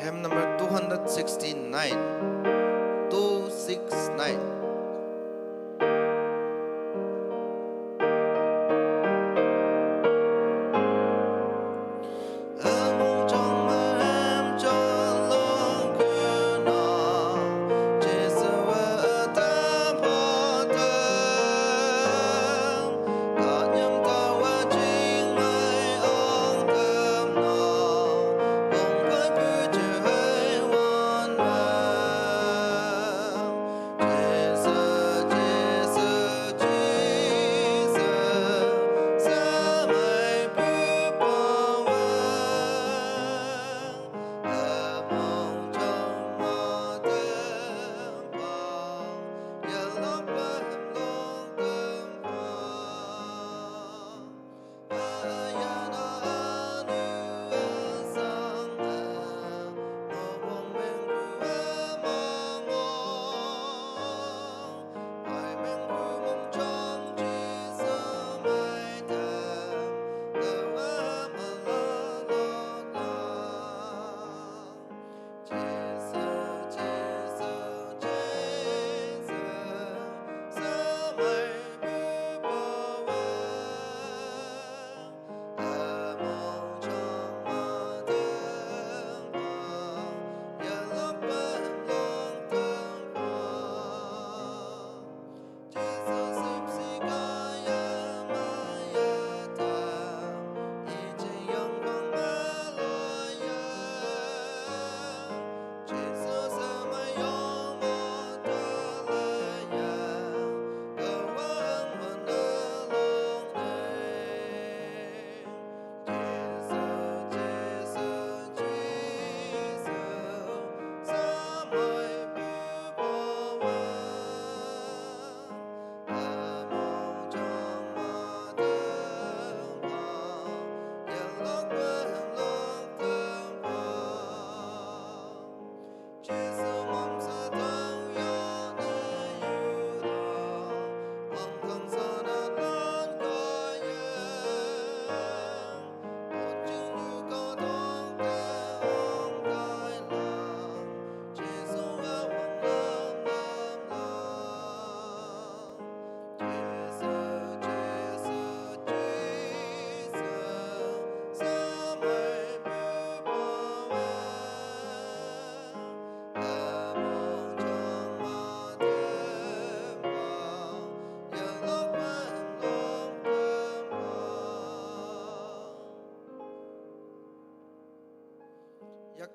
Hymn number 269. 269.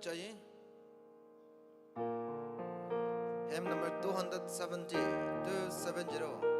약자이 Hymn number 270. 270.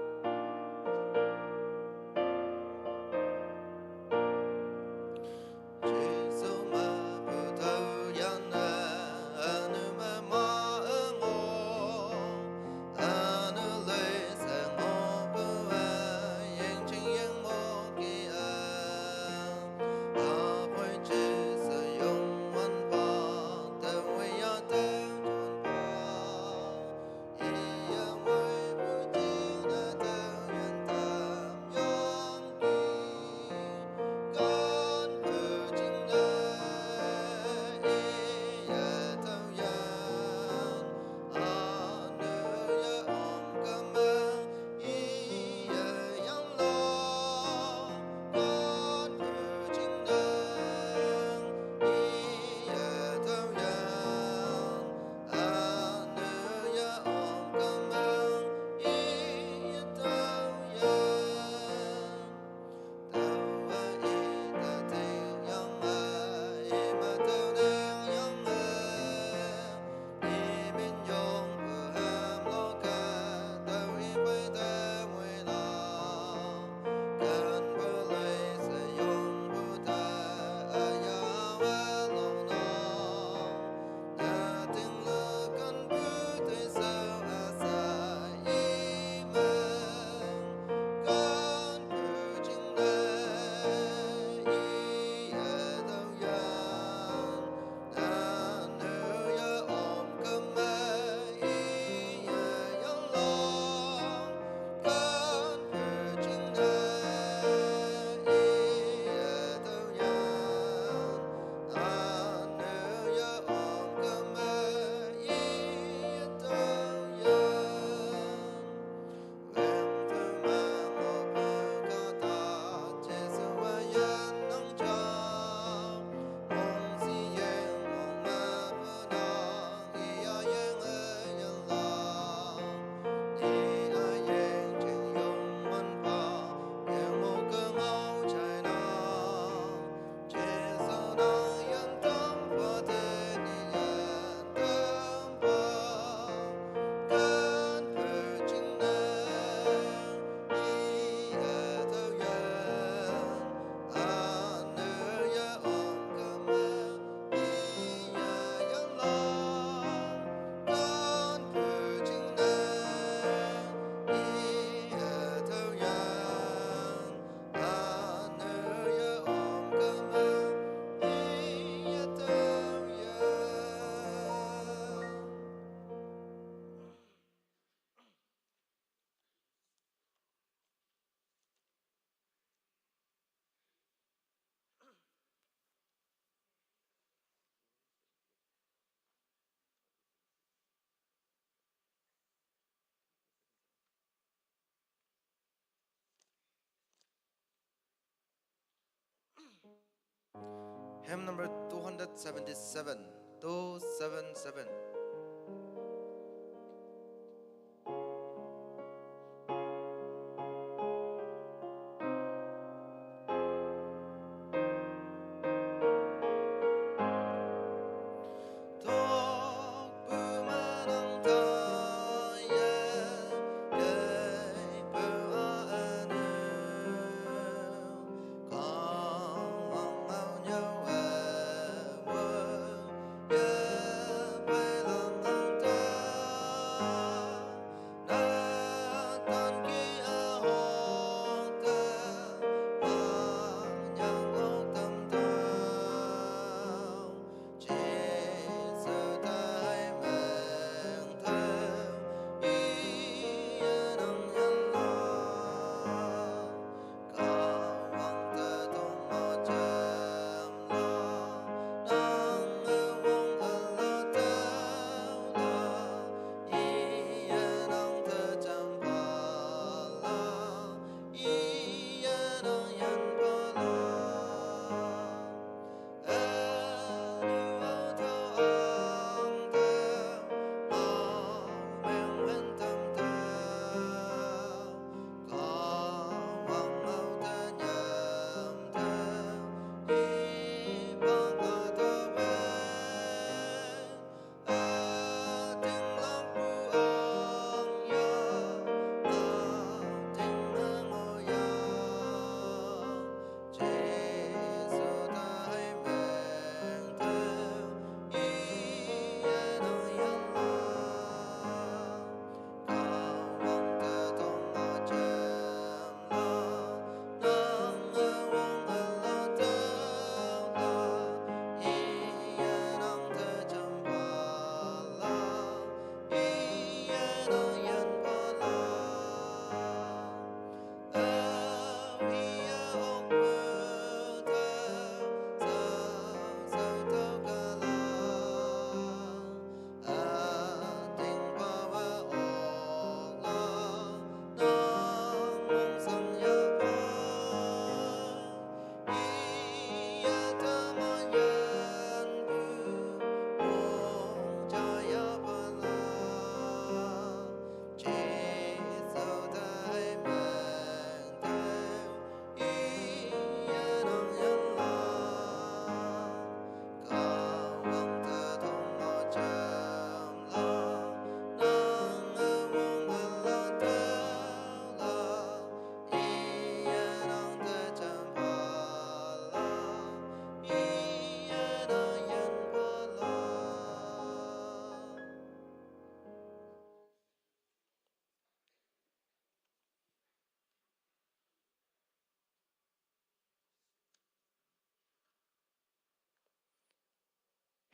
Hymn number 277, 277.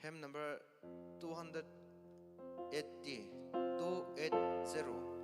Hymn number 280, 280.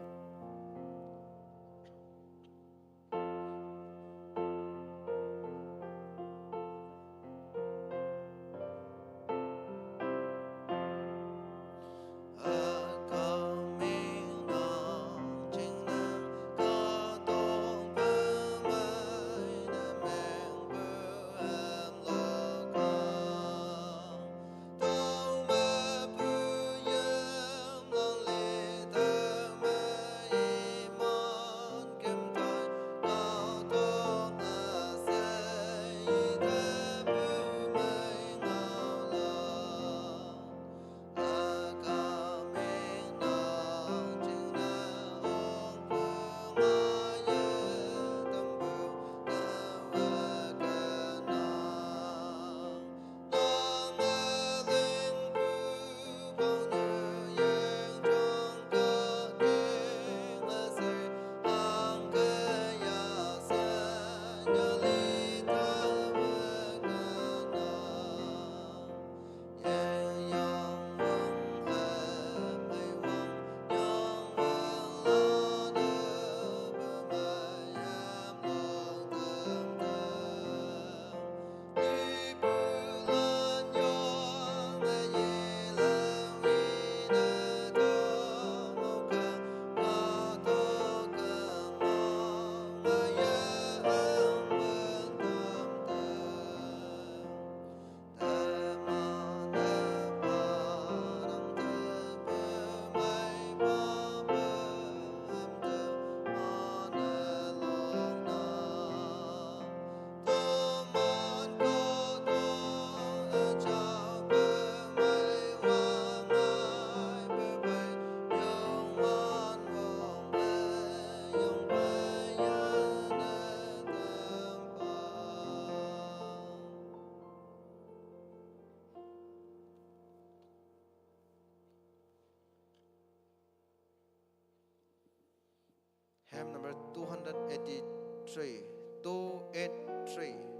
Hymn number 283. 283.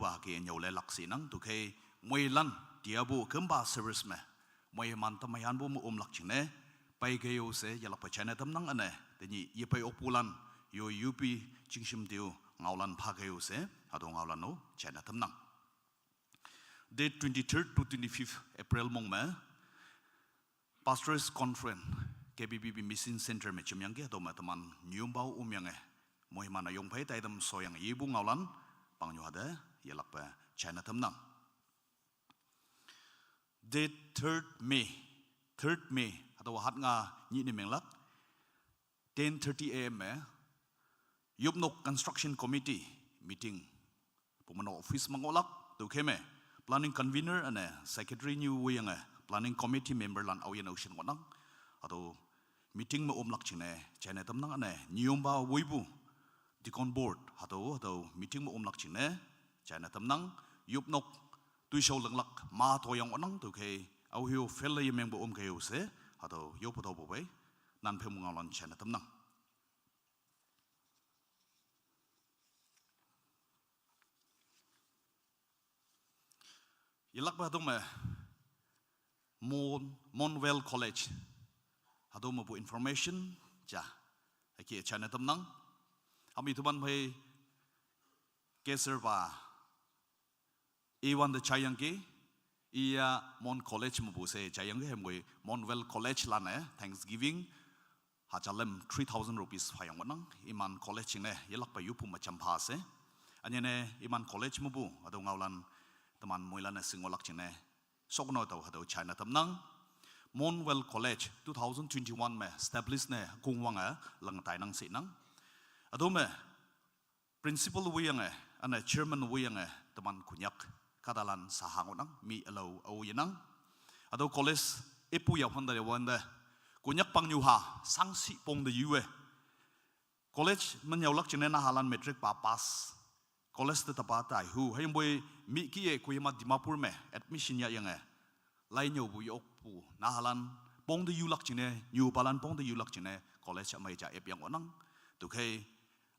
ba ke nyau le lak si nang tu ke moi lan dia bu kemba service me moi man ta mai han bu mu lak ching ne pai ke yo se ya la pa chana tam nang ane te ni ye pai opulan yo yupi chingshim tiu ngaulan pha ke yo se ado ngaulan no chana tam nang date 23rd to 25th April mong me Pastors Conference KBBB Mission Center me chimyang ke do ma taman nyumbau umyang e moi mana yong phai tai dam soyang yibu ngaulan pang nyu hada yelak pa China tam nang date 3rd May ado hat nga ni ni menglak 10:30 AM me Yupnok Construction Committee meeting pumano office mangolak tu kheme planning convener ane secretary new wing planning committee member lan awian ocean wanang ado meeting ma omlak chine China tam nang ane nyumba wibu Deacon board ado meeting ma omlak chine China tam nang Yupnok tui show langlak ma toyang wanang tu ke au hiu fellow member ke use ado yopodo bobe nan pemungalon China tam nang Yelak ba dong me Monwell College hado mo bu information ja aki China tam nang ami tuban bhai keser ba E1 the chayang ke ia Mon College mo bu se chayang ke moi Monwell College lan Thanksgiving hachalem 3,000 rupees phayang wanang iman college ne yelak pa yupu ma champa se anyane iman college mo bu ado ngaulan taman moilan singolak chine sokno to hado China tam nang Monwell College 2021 me established ne kungwanga lang tai nang si nang ado me principal wiyang ana chairman wiyang taman kunyak kadalan sahangonang mi alo au yanang ado college epu ya handa wanda kunyak pangnyuha sangsi pong de yue college man yaulak chine na halan metric pa pass college te tapa tai hu hay boy mi ki e kuyama dimapur me admission ya yang lai nyu bu yok pu na halan pong de yulak chine nyu balan pong de yulak chine college mai ja ep yang onang tu ke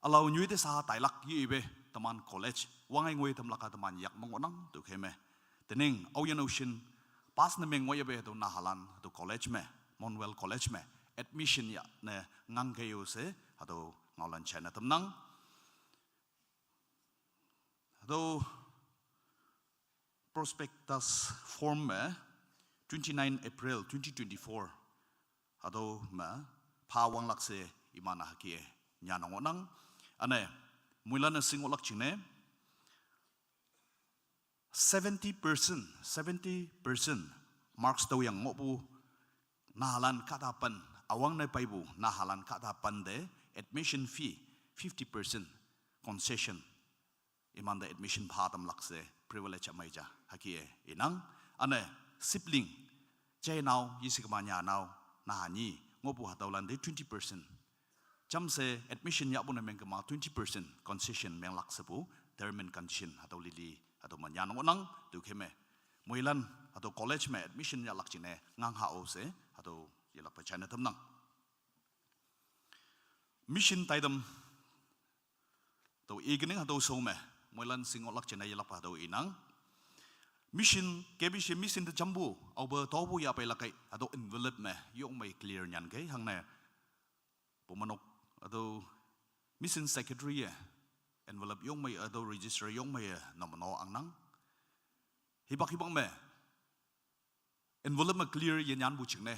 alau nyu te sa tai lak yi be taman college wangai ngoi tam laka taman yak mong onang tu ke me tening oyan ocean pas na meng ngoi be to na halan tu college me Monwell College me admission ya ne ngang ke yo se ado ngaulan China tam nang ado prospectus form me 29 April 2024 ado ma pawang lakse imana hakie nyanong onang ane muilana singolak chine 70% marks daw yang ngopu nahalan katapan awang na paibu nahalan katapan de admission fee 50% concession iman the admission patam lakse privilege amaija hakie inang ane sibling jay now yisikmanya now nahani ngopu hatawlan de 20% jamse admission ya buna mengkama 20% concession meng laksepu term and condition hataw lili hataw manyan ngonang tu kheme muilan hataw college me admission ya lakchine ngang ha ose hataw yelak pa China tam nang mission taidam to evening hataw so me muilan singol lakchine yelak pa hataw inang mission kebishe mission de jambu over tobu ya pa lakai hataw envelope me yung may clear nyan kay hang na pumanok ado mission secretary envelope yung may ado register yung may namano ang nang hibak me envelope ma clear yan bu ching ne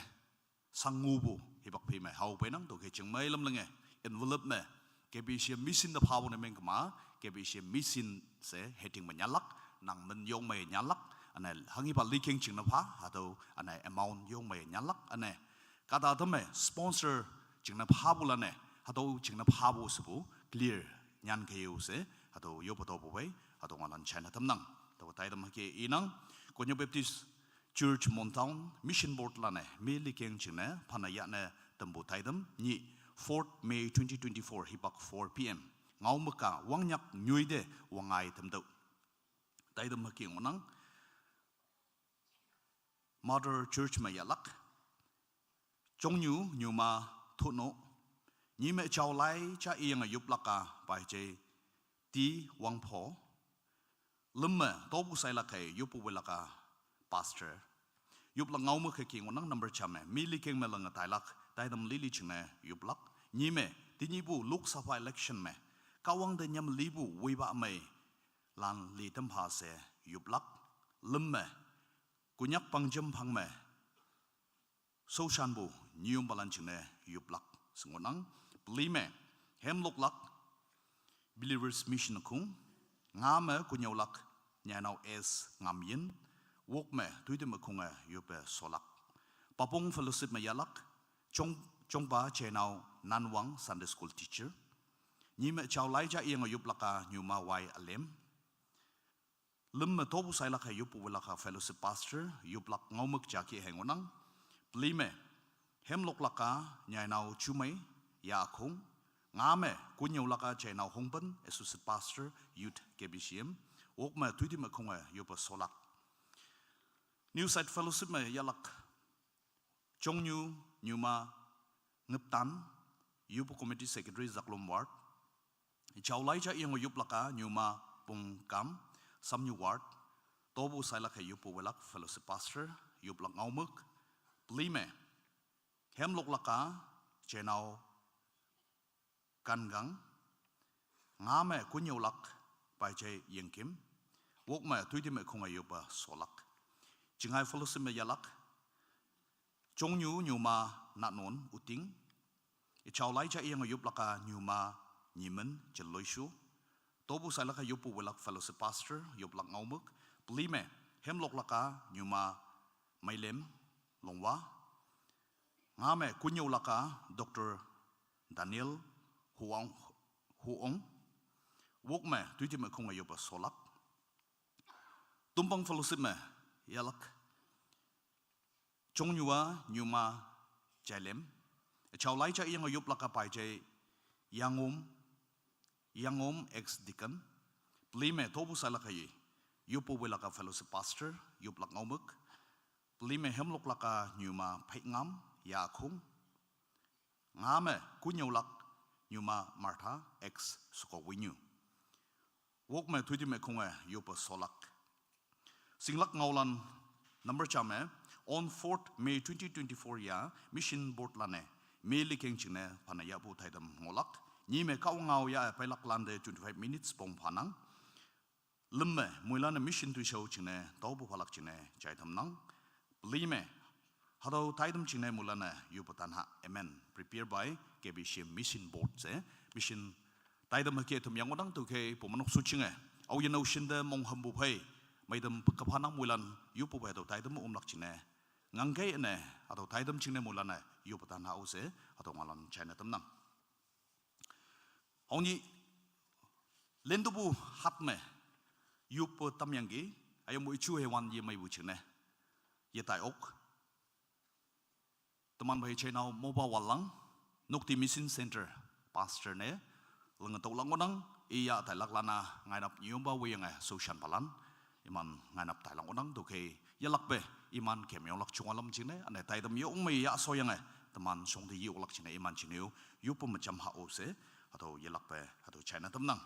sangu bu hibak phi me hau pe nang to ke ching mai lam lang envelope me ke bi sia mission da phaw ne meng ma ke bi sia mission se heading ma nyalak nang men yung may nyalak ane hangi ba leaking ching na pha ado ane amount yung may nyalak ane kada to me sponsor ching na pha bu la ne hado ching na pha bu su clear nyan ke yu se hado yo pa to bu bai hado ngalan China tam nang to tai dam ke inang konyo baptist church montown mission board la ne me leaking ching na phanaya ne tambu tai dam ni 4th May 2024 hibak 4 PM ngau maka wangnyak nyui de wangai tam do tai dam ke ngonang mother church ma yalak chong nyu ma thuno ni me chau lai cha iang a yup laka pai che ti wang pho lemme tobu sai la kai yupu wela ka pastor yup la ngau mo khe king onang number chame mili king me langa tai lak tai dam lili chine yup lak ni me ti ni bu luk sa election me kawang de nyam li bu wi ba me lan li tam pha se yup lak lemme kunyak pangjam phang me so shan bu nyum balan chine yup lak sungonang pli me hem luk lak believers mission khung nga me kunyaw lak nya naw es ngam yin wok me tuite me khunga yupe solak papong fellowship me yalak chong ba che naw nanwang Sunday school teacher ni me chaw lai ja yang yup laka nyuma wai alem lum me tobu sai laka yup welaka fellowship pastor yup lak ngomuk jaki hengonang pli me hem lok laka nya naw chumai ya khung nga me kunyaw laka che naw hongpan associate pastor youth kbcm wok me tuite me khunga yupe solak New Side Fellowship me yalak chong nyuma ngeptan yupu committee secretary zaklom ward chaulai cha yang yup laka nyuma pungkam samnyu ward tobu sailak yupu welak fellowship pastor yup lak ngaumuk plime hemlok laka chenau kangang ngame kunyaw lak pai che yengkim wok me tuiti me khonga yupa solak Jingai fellowship me yalak chong nyuma nanon uting ichaulai cha yang yup laka nyuma nyimen cheloishu tobu salaka yupu welak fellowship pastor yup lak ngaumuk plime hemlok laka nyuma mailem longwa ngame kunyaw laka Dr. Daniel Huong wok me tuiti me khonga yupa solak tumpang fellowship me yalak chong nyuma jalem chaulai cha yang yup laka pai je yangom ex deacon plime tobu salaka yi yupu welaka fellowship pastor yup lak ngaumuk plime hemlok laka nyuma phaingam ya khung ngame kunyaw lak nyuma martha ex suko winyu wok me thuiti me khunga yupa solak Singlak ngaulan number chame on 4th May 2024 ya mission board lane meli keng chine phanaya bu thaidam ngolak ni me kaw ngau ya pailak lande 25 minutes pong phanang lumme muilana mission tu show chine tobu phalak chine chaitham nang lime hado thaidam chine mulana yupatan ha amen prepared by kbc mission board se mission taidam ke thum yang odang tu ke pomanok su chinge au yeno shinda mong hambu phai maidam kaphanang mulan yupu ba do taidam umlak chine ngangai ne ado taidam chine mulana yupatan ha use ado ngalan china tamnam oni lendubu hatme yupu tamyangi ayamu ichu hewan ye mai bu chine ye tai ok teman bai china mobile walang nokti mission center pastor ne lenga to langonang iya tai laklana ngainap nyomba wiyanga social palan iman ngainap tai langonang to ke yalakbe iman kemyong lak chungalam chine ane tai dam yo me ya soyanga teman song de yo lak chine iman chine yupu macam ha ose atau yalakbe atau china tamnang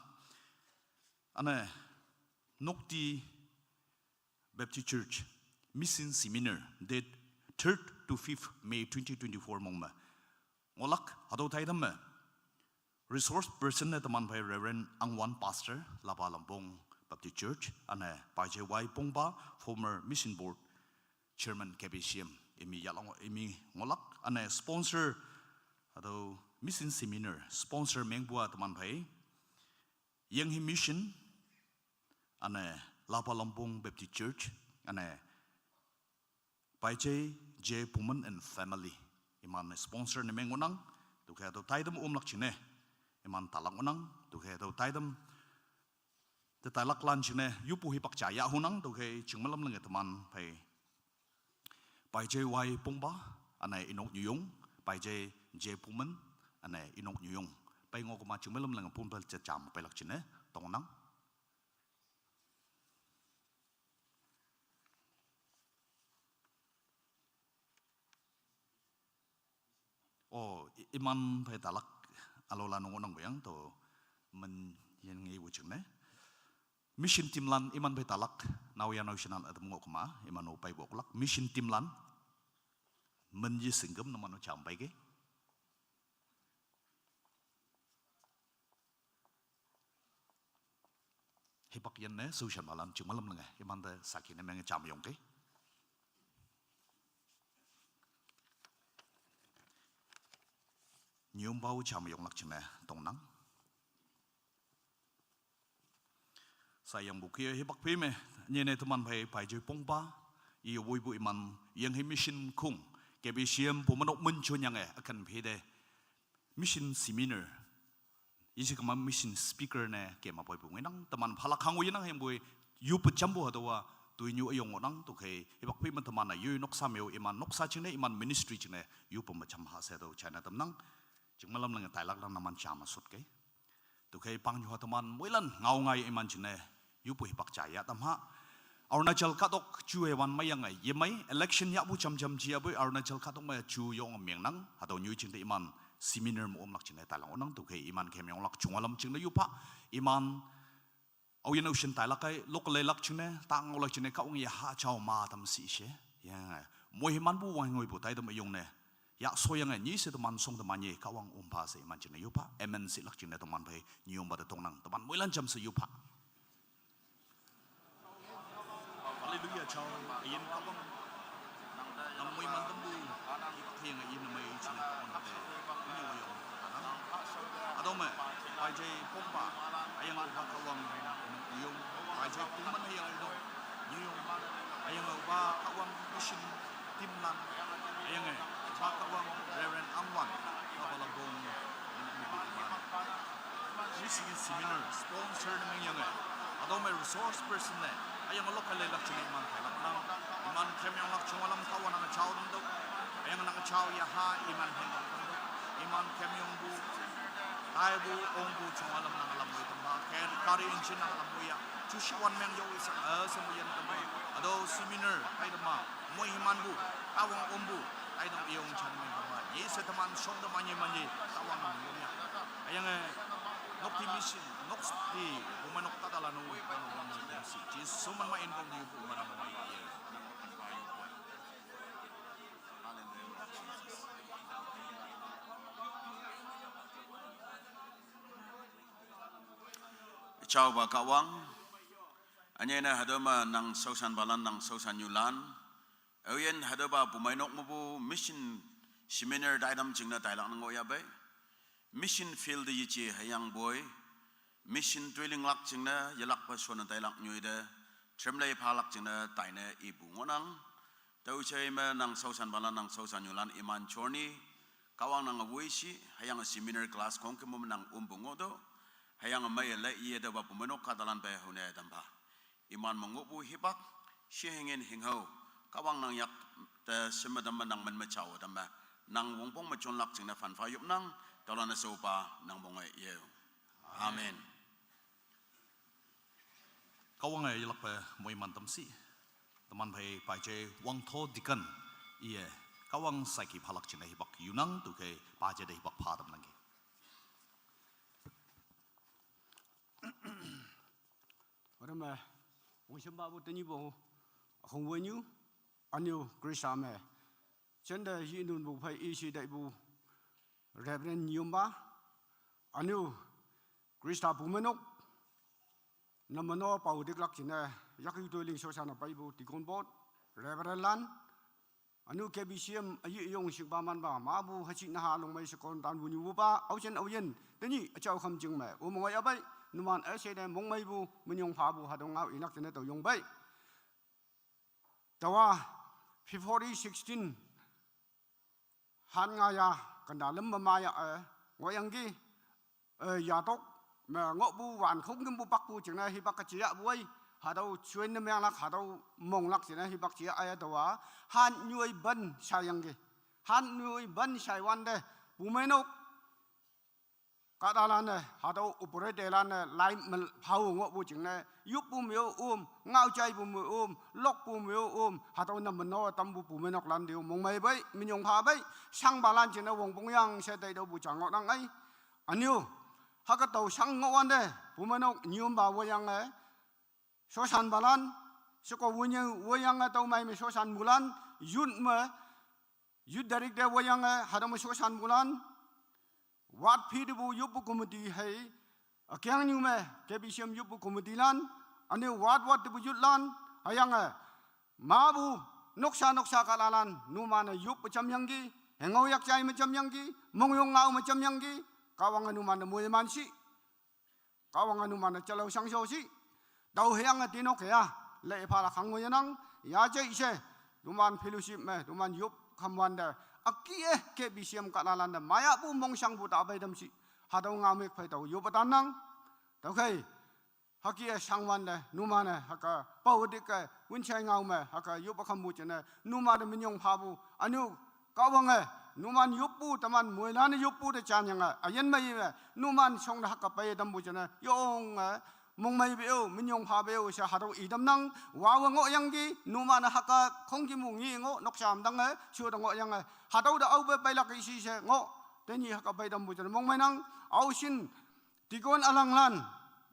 ane nokti Baptist Church mission seminar date 3rd to 5th May 2024 mongma ngolak ado taidam me resource person ne taman bhai Reverend Angwan Pastor Lapa Lampong Baptist Church ane Pajai Wai Pongba former mission board chairman KBCM imi yalang imi ngolak ane sponsor ado mission seminar sponsor mengbua taman bhai Young Him Mission ane Lapa Lampong Baptist Church ane Pajai J Puman and Family iman sponsor ne mengonang tu kaya tu taidam umlak chine iman talak onang tu kaya tu taidam te talak lan chine yupu hipak chaya hunang tu kaya chingmalam lang teman pai Pajai Wai Pongba ane inok nyuyong Pajai J Puman ane inok nyuyong pai ngokoma chingmalam lang pumpal cham pai lak chine tongnang oh iman pai talak alola nongonang bayang to men yang ngi wuchne mission timlan iman bay talak nawiya national at mongok ma iman upay boklak mission timlan menji singgem naman champai ke hipak yan ne social malam chung malam lenga iman da sakin emang cham yong ke nyum bau cham yong lak chne tong nang sayang buki hipak pi me nyene teman bai pai joi pongpa i woi bu iman yang hi mission kung ke bi siam pumanok muncul yang akan pede mission seminar isi kama mission speaker ne ke ma boy bu nang teman phalak hangu yang hem boy yu pecambu hadawa tu nyu ayong nang tu ke hipak pi man teman na yu noksa meu iman noksa chine iman ministry chine yu pemacam ha se do china temnang jing malam lang tai lak lang naman chama sut ke tu ke pang nyu teman moilan ngau ngai iman chine yu pu hipak chaya tamha Arunachal katok chu ewan mayang ay yemay election ya bu cham chia bu Arunachal katok may chu yong miang nang hadaw nyu ching de iman seminar mo omlak ching talang onang tu kay iman kem yong lak chungalam ching na yupa iman aw yan ocean tay lakay local lak ching na tang olak ching na kaung ya ha chaw ma tam si she ya mo himan bu wang ngoy bu tay dam yong ne ya soyang ay ni se man song man ye kawang umpa se iman ching na yupa MNC lak ching na man bay nyong ba tong nang taman moilan cham se yupa Hallelujah, chào yên các ông nang mui man tambu thiêng yên na mai chini on de nyo yo ado me ai je pompa ayang ba kawang yung ai je puman ayang do yung ayang ba kawang mission timlan ayang ba kawang Reverend Amwan kabalagong mission seminar sponsor ng yang ado me resource person ne ayang local lak chini man thalak nang iman kemyang lak chungalam kawan ang chaw dum do ayang nang chaw ya ha iman hen iman kemyong bu tai bu ong bu chungalam nang lam bu tamba ken kari inchin nang lam bu ya chushwan meng yo is semuyan tamba ado seminar ai dama moi himan bu awang ombu ai dam yong chan meng tamba ye se taman song da manye manye awang nang yo ya ayang nok ti mission nok ti bumanok tadala no si Jesus suman ma info niyo po marang may iya Ciao ba kawang anya na hadoma nang sausan balan nang sausan yulan ayen hadaba bumainok mo bu mission seminar daidam jingna tailang ngo ya bay mission field yichi hayang boy mission dwelling lak jingna yalak pa sona tailak nyuide tremlay palak jingna taine ibu ngonang tau chay ma nang sausan balan nang sausan yulan iman chorni kawang nang awisi hayang seminar class kong kemo nang umbungodo hayang may la iye da ba pumenok kadalan ba hune damba iman mangubu hibak shihingin hingho kawang nang yak ta semadam nang man machaw damba nang wongpong machon lak jingna fan fayup nang dalana sopa nang bongay ye amen kawang ay ilak pa moy mantam si teman bai pai je wang tho dikan iye kawang saiki phalak china hibak yunang tu ke pa je de hibak phadam nangi Orama wong babu tani bo hong wenyu anyu krisame chenda yinun bu phai ishi dai bu Reverend Yumba anyu krista bumenok namano pau dik lak china yakyu to ling so sana pai bu tikon bot Reverend Lan anu kebisiam ayi yong sikba man ba ma bu hachi na ha long mai sekon dan bu nyu ba auchen auyen tani achau kham jing me umong ya bai numan ase de mong mai bu munyong pha bu hadong au inak chene to yong bai tawa February 16 han nga ya kanda lam ma ya ngoyang gi ya tok mà ngõ bu hoàn không cái bu bắc bu chừng này hi bắc cái chia buai hà đâu chuyên năm yang lắc hà đâu mong lắc chừng này hi bắc chia ai đâu han nuôi bần sai yang cái han nuôi bần sai wan đây bu mấy nốc cả đà lan này hà đâu operate lan này lại mình phao ngõ bu chừng này giúp bu miêu ngao chay bu miêu lóc bu miêu hà đâu nằm mình nó tâm bu mấy nốc lan điều mong mấy bay mình dùng phá bay sang bà lan chừng này wong bông yang sẽ đây đâu bu chẳng ngõ đang ấy anh yêu haka tàu sang ngõ anh đây, bố mẹ nó nhiều bà vợ yang ấy, sosan balan soko wayang atau mai me sosan bulan yud darik de wayang hadam sosan bulan wat pidu yubu komedi hai akyang nyu me ke bisiam yubu komedi lan ane wat bu yudlan ayang mabu noksa kalalan numana yub macam yanggi hengau yak cai macam yanggi mongyong ngau macam yanggi kawangan numana mueman si kawangan numana chalau sang si dau heang tinok ya le phala khang nang ya je ise numan fellowship me numan yub khamwan da akie ke bisiam kalalan da maya bu mong sang bu ta bai dam si hadau ngamek phai dau yub tan nang dau khai hakia sangwan da numana haka paudik ka winchai ngau me haka yub khamu chene numana minyong phabu anu kawang numan yupu taman muelan yupu de chanyanga ayen mai numan song da haka pai dam bu chene yong mong mai beo minyong pha beo sha hadau idam nang wawang ngo yanggi numana haka khongki mungi ngo noksam dang chu dang ngo yang hadau da au be pai lak isi se ngo teni haka pai dam bu chene mong mai nang au sin tigon alang lan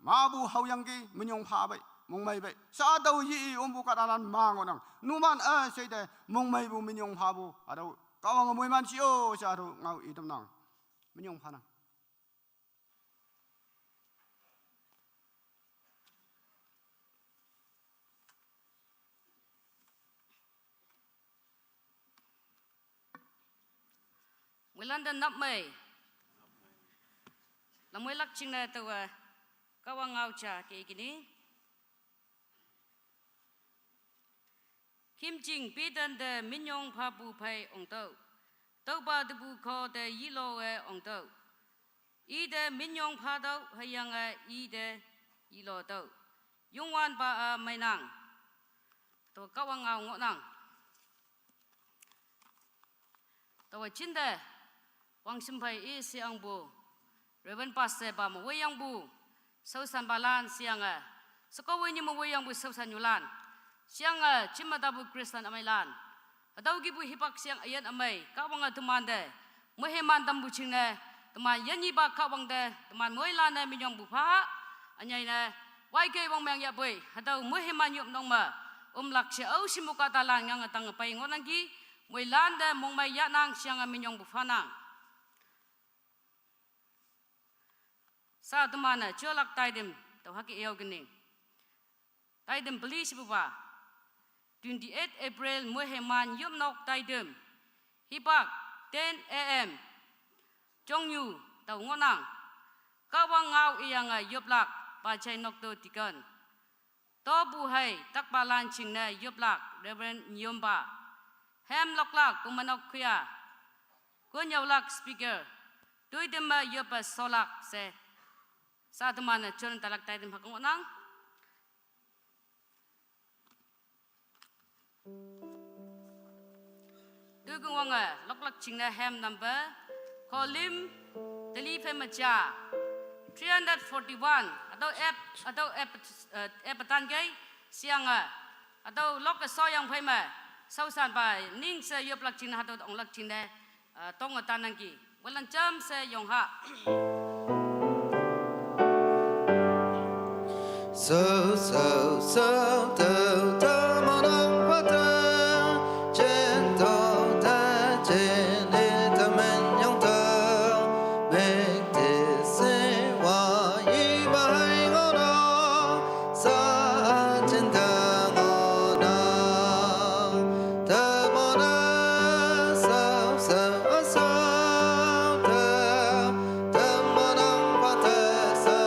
mabu hau yanggi minyong pha bai mong mai bai sa dau yi ombu kadalan mango nang numan sei de mong mai bu minyong pha bu adau kawang moi man si o sa ru ngau idam nang minyong pha nang London nắp mây là mới lắc chinh này tàu kawang ngau cha cái gini kim ching pidan de minyong pha bu phai ong tàu ba de bu kho de yilo ong tàu i de minyong pha tàu hayang i de yilo tàu yung wan ba mai nang tàu kawang ngau ngọ nang tàu chin de wang simpai i siang bu Reverend Pastor ba mo wayang bu sausan balan siang sakawi ni mo wayang bu sausan yulan siang chimadabu Kristan amailan adau gi bu hipak siang ayan amai kawang tuman de moheman dambu chingna tuman yanyi ba kawang de tuman moilan ne minyong bu pha anyai na wai ke wang mang ya boi adau moheman yup nong ma lak se au simuka talang yang tang pai ngonang gi moilan de mong mai ya nang siang minyong bu pha nang sa tumana cholak taidim to haki eo gini taidim beli sibuba 28 April moheman yum nok taidim hipak 10 am jongyu tau ngonang kawang ngau iyang yuplak pa chai nok to tikan to bu hai tak balan chingna yuplak Reverend Nyomba hem loklak kumanok khuya ko nyawlak speaker tuidem yupa solak se sa tumana chon talak taidim hakong nang Dugung wanga loklak chingna hem number kolim telephone macha 341 atau app tan gai siang atau lok so yang phai ma sausan ba ning se yoplak chingna atau onglak chingna tong tanang ki walan cham se yong ha so do do manang pata chen do da chen le da men yong da make this wa yi bai ngo na sa chen da ngo na da mana so da manang pata so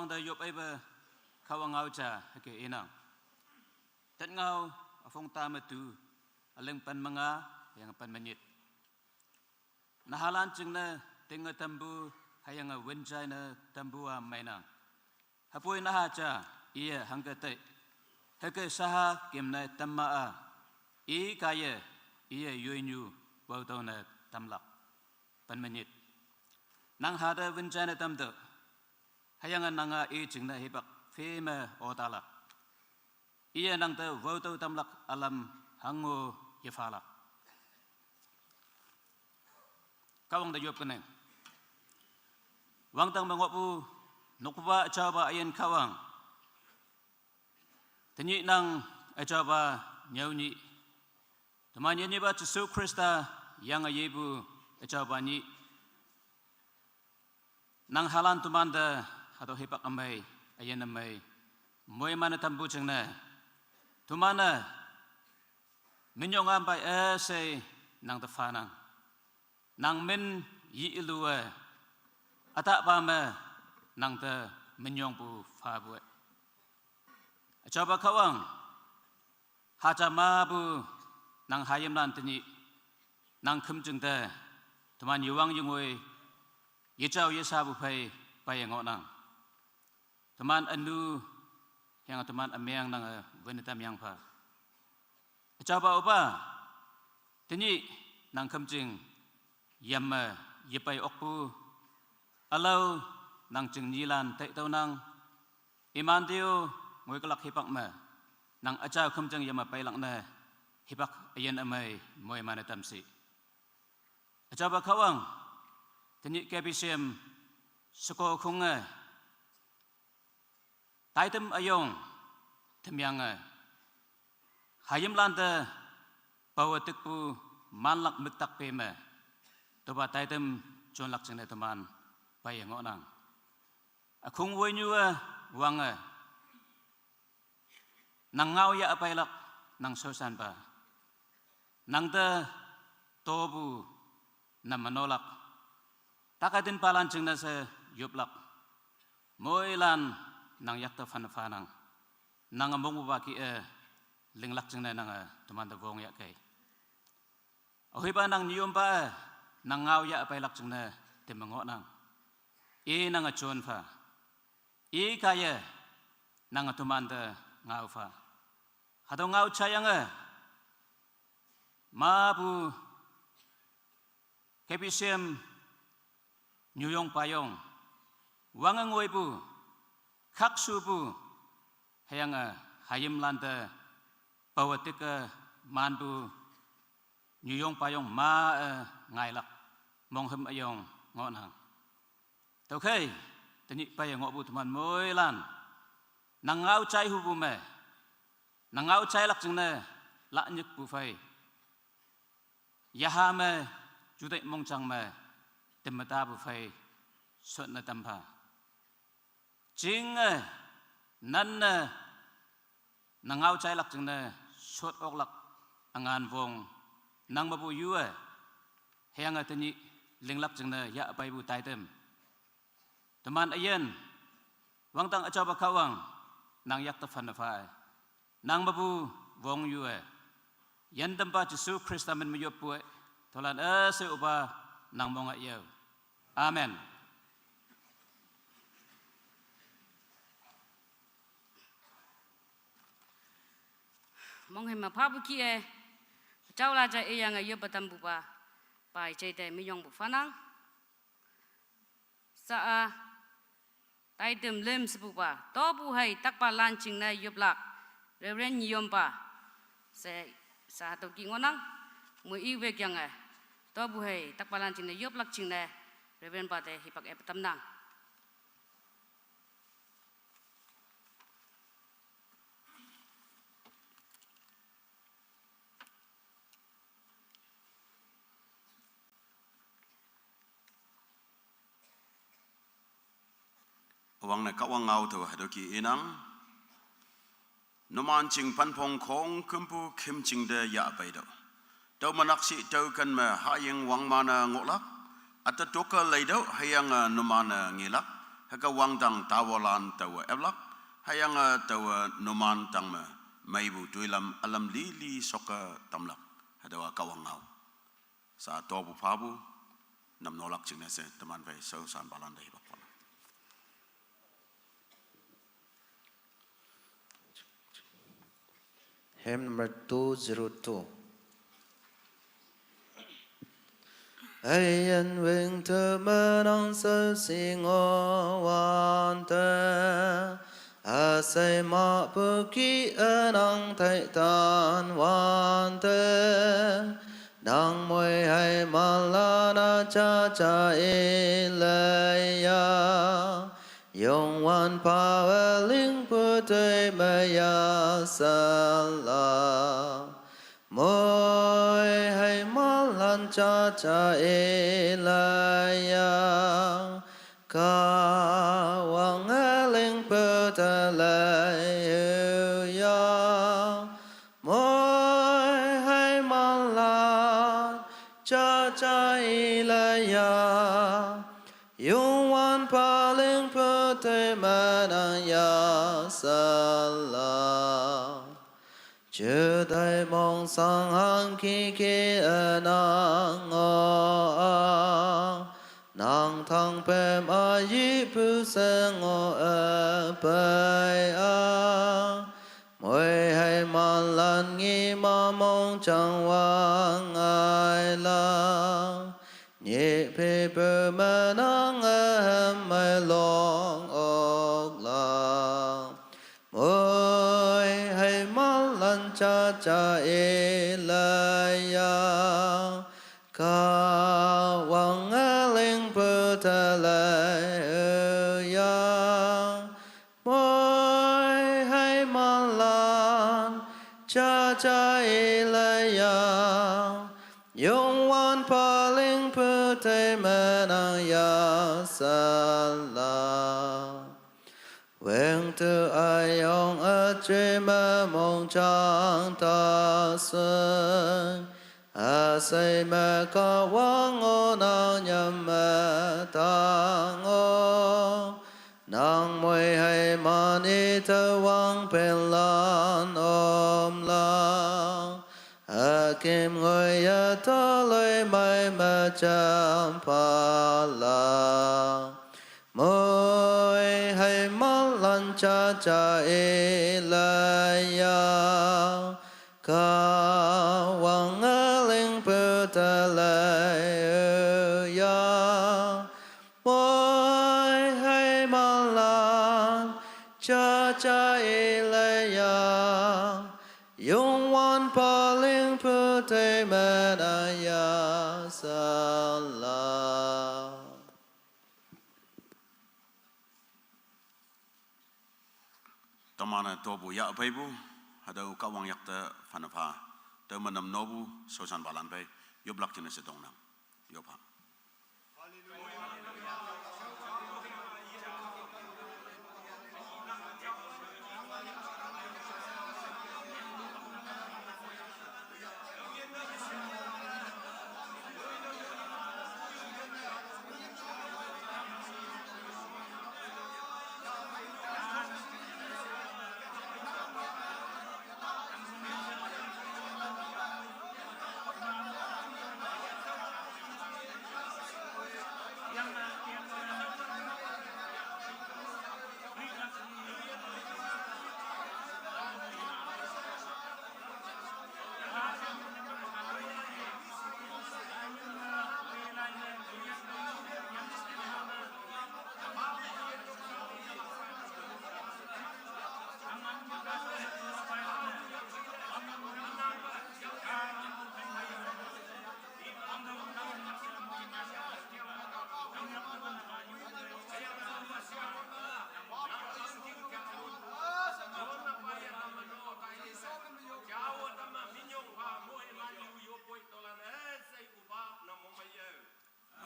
kawang da yop ai ba kawang ngau cha ke inang tat ngau afong ta ma tu aleng pan manga yang pan menit nahalan ching na tinga tambu hayang wen chai na tambu a mainang hapoi na ha cha iya hangka te heke saha kim na tamma a i kaya iya yuinyu bau tau na tamlak pan menit nang hada wen chai na tamdo hayang nanga i ching na hibak fe ma otala iya nang te bau tau tamlak alam hango yefala kawang da yop keneng wang tang mangopu nokba chaba ayen kawang tenyi nang achaba nyauni tamanya ni ba Yesus Krista yang ayebu achaba ni nang halan tumanda atau hepak amai ayen amai moy mana tambu chengna tumana minyong ambai ese nang tefanang nang min yi ilue atak pama nang te minyong pu fa bu coba kawang haja mabu nang hayam lan tini nang khumjung te teman yuwang yungoi yechau yesa bu pai pai ngonang teman anu yang teman amyang nang wenitam yang pa coba opa tini nang khumjung yam yepai okpu alau nang jeng nilan te tau nang iman tiu ngoi kelak hipak ma nang aja khumjang yama pai lak na hipak ayen amai moi mana tamsi aja ba kawang teni kebisem suko khunga taitem ayong temyang hayam landa bawatik pu manlak miktak pema toba taitem chon lak chene teman pai ngonang akung woi nyua wanga nang ngau ya apai lak nang sosan ba nang te tobu na manolak takatin palan chengna se yuplak moilan nang yakta fanang nang among baki linglak chengna nang teman te wong ya kai ohi ba nang nium ba nang ngau ya apai lak chengna te mangonang e nang chon fa e kaya nang tuman te ngau fa hado ngau chayang mabu kepisem nyuyong payong wangang waibu khaksubu hayang hayim landa bawatika manbu nyuyong payong ma ngailak monghem ayong ngonang tokei teni payang ngobu teman moilan nang ngau chai hubu me nang ngau chai lak jengne la nyek bu fai yaha me judai mongchang me temata bu fai sot na tampa jing nan nang ngau chai lak jengne sot ok lak angan vong nang mabu yu hayang teni linglap jengne ya pai bu tai tem teman ayen wang tang acoba kawang nang yak tafan fa nang babu wong yu yan tempa Yesus Kristus men meyop pu tolan se uba nang monga yo amen mong hema phabu ki chau la ja e yang yo batam bu ba pai chei te mi yong bu fanang sa a tai dem lem sbu ba to bu hai tak pa lan ching na yup lak reverend yom ba se sa to ki ngonang mu i we kyang to bu hai tak pa lan ching na yup lak ching na reverend ba te hipak e patam nang wang na kawang ngau to hadoki inang numan ching pan phong khong kumpu kim ching de ya pai do do manak si do kan ma hayang wang mana ngolak ata toka lei do hayang numana ngilak haka wang tang tawalan tawa eblak hayang tawa noman tang ma maibu tuilam alam lili soka tamlak hadawa kawangau sa tobu pabu nam nolak chingna se teman vai so san balanda hibak pala Hymn number 202. Ayen wing to menang so sing o wan te a say ma pu ki anang thai tan wan te nang môi hay ma la na cha cha e lai ya yong wan pa wa ling pu tui ma ya sa la môi hay ma lan cha cha e la ya ca wang a ling pu ta la ya môi hay ma lan cha cha e la ya yong wan pa ling pu tui ma na ya sa la chư đại mong sang hằng ki ki nang o nang thang pem a yi pu sen o pai a môi hay man lan nghi ma mong chẳng wang ai la nhị pi pu ma nang mai long ok la môi hay man lan cha cha e la ya ca wang a ling pu ta la ya môi hay man lan cha cha e la ya yong wan pa ling pu te ma na ya sa la Vẹn tư ai yong a chế ma mong chang ta xuân a say ma ca wang o na nhầm ma tang o nang môi hay man y thơ wang pen lan om lang a kim ngồi ya ta lời mai ma cham pa la môi hay man lan cha cha e la ya ca wang a ling pu ta la ya môi hay man lan cha cha e la ya yong wan pa ling pu te ma na ya sa la tamana tobu ya paibu hadau kawang yakta fanapa temanam nobu sosan balan pai yoblak china se dongnam yopa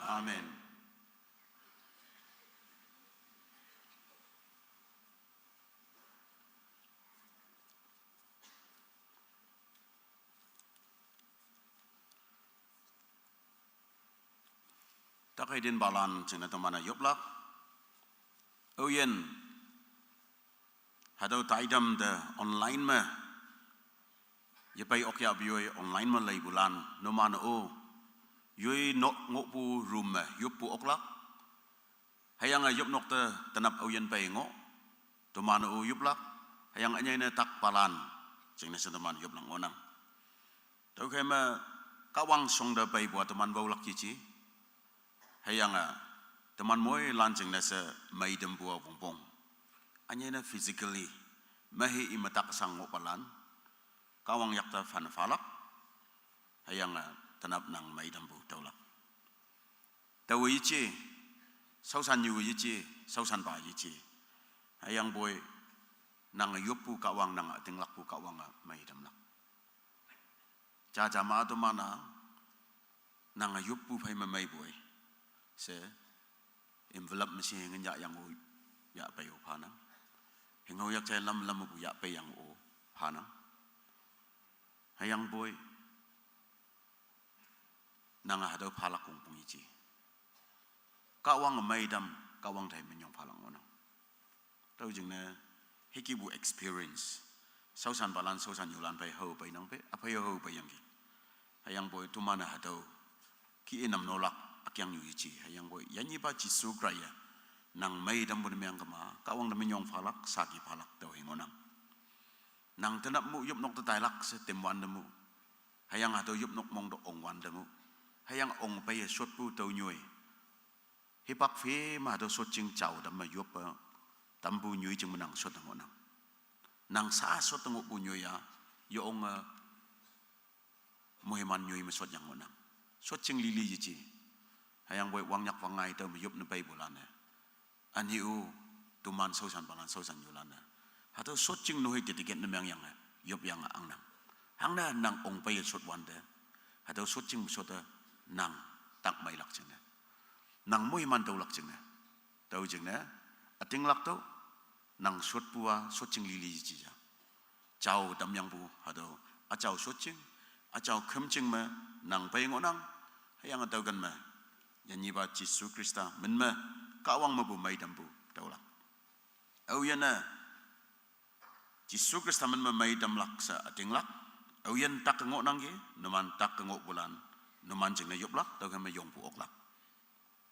Amen. Takai din balan cina temana yoblak âu yên hạt đâu tại đâm the online mà giờ bay ok abioi online mà lấy bulan no man o yoi no ngopu room mà yupu oklak hayang ayup nok te tanap âu yên bay ngo to man o yuplak hayang anyai na tak palan ching na sentaman yup lang onang tau khay mà kawang song da bay buat teman bau lak cici hayang teman moi lancing na sa may dem buah bongbong anyai na physically mahi imatak sang ngopalan kawang yakta fan falak hayang tanap nang may dem bu taulak tawi yici sausan yu yici sausan ba yici hayang boy nang yupu kawang nang tinglak pu kawang may dem lak jama tu mana nang yupu phai may boy se envelope mesti ngenya yang o ya pe o phana hingau yak chai lam bu ya pe yang o phana hayang boy nang hado phalak kung pung ichi kawang mai dam kawang thai menyong phalang ona tau jing na hikibu experience sausan balan sausan yulan pai ho pai nang pe apai ho pai yang ki hayang boy tu mana hado ki enam nolak akyang yu ichi hayang boy yanyi ba chi su kraya nang mai dam bun meang kama kawang dam menyong phalak saki phalak tau hingonang nang tenap mu yup nok tai lak se temwan demu hayang hado yup nok mong do ong wan demu hayang ong pai sot pu tau nyoi hipak fe ma do sot ching chau dam ma yup tambu nyoi ching menang sot ngonang nang sa sot tengok pu nyoi ya yo ong muhiman nyoi ma sot yang ngonang sot ching lili yici hayang boy wang nyak wangai tau ma yup na pai bulan ani u tuman sausan balan sausan yulan hado sot ching no hit tiket na yang yup yang ang nang hang na nang ong pai sot wan de hado sot ching sot nang tak mai lak ching nang muhiman tau lak ching tau jing na ating lak tau nang sot puwa sot ching lili yici ja chau dam yang bu hado a chau sot ching a chau kham ching ma nang pai ngonang hayang tau gan ma yanyi ba Yesus Krista men ma kawang ma bu mai dam bu tau lak au yana Yesus Krista men ma mai dam lak sa ating lak au yan tak ngok nang ge numan tak ngok bulan numan jing na yup lak tau gan ma yong pu ok lak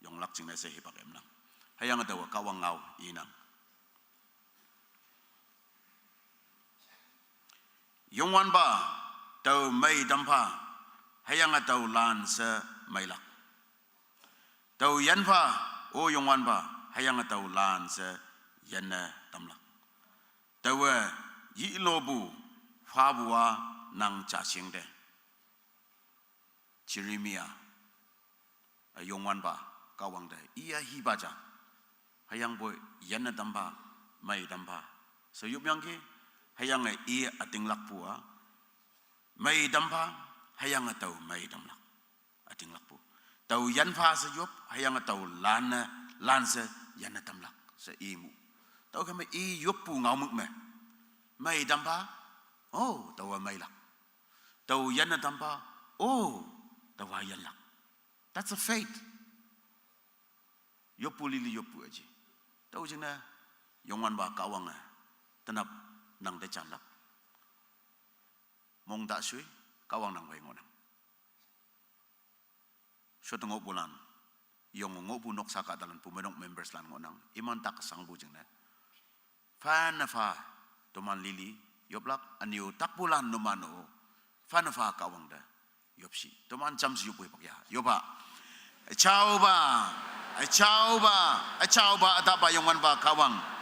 yong lak jing na se hipak em nang hayang tau kawang ngau inang yong wan ba tau mai dam pa hayang tau lan sa mai lak tau yan pa o yong wan ba hayang tau lan sa yan na tam lak tau yi lo bu fa bua nang cha sing de Jeremia yong wan ba kawang de iya hi ba ja hayang boy yan na dam ba mai dam ba so yup yang ki hayang iya ating lak pua mai dam pa hayang tau mai dam lak ating lak pu tau yan pa sa yup hayang tau lan sa yan tam lak sa imu tau kami i yup pu ngau muk me mai dam pa oh tau mai lak tau yan tam pa oh tau yan lak that's a faith yup pu lili yup pu aji tau jing na yongwan ba kawang tanap nang de chan lak mong da sui kawang nang bai ngonang shot ngok bulan yong ngok bu nok saka dalan pumenok members lan ngonang iman tak sang bu jing na fan fa toman lili yoblak aniu tak bulan no mano fan fa kawang da yopsi toman cham si yupu pakya yoba chao ba adaba yongwan ba kawang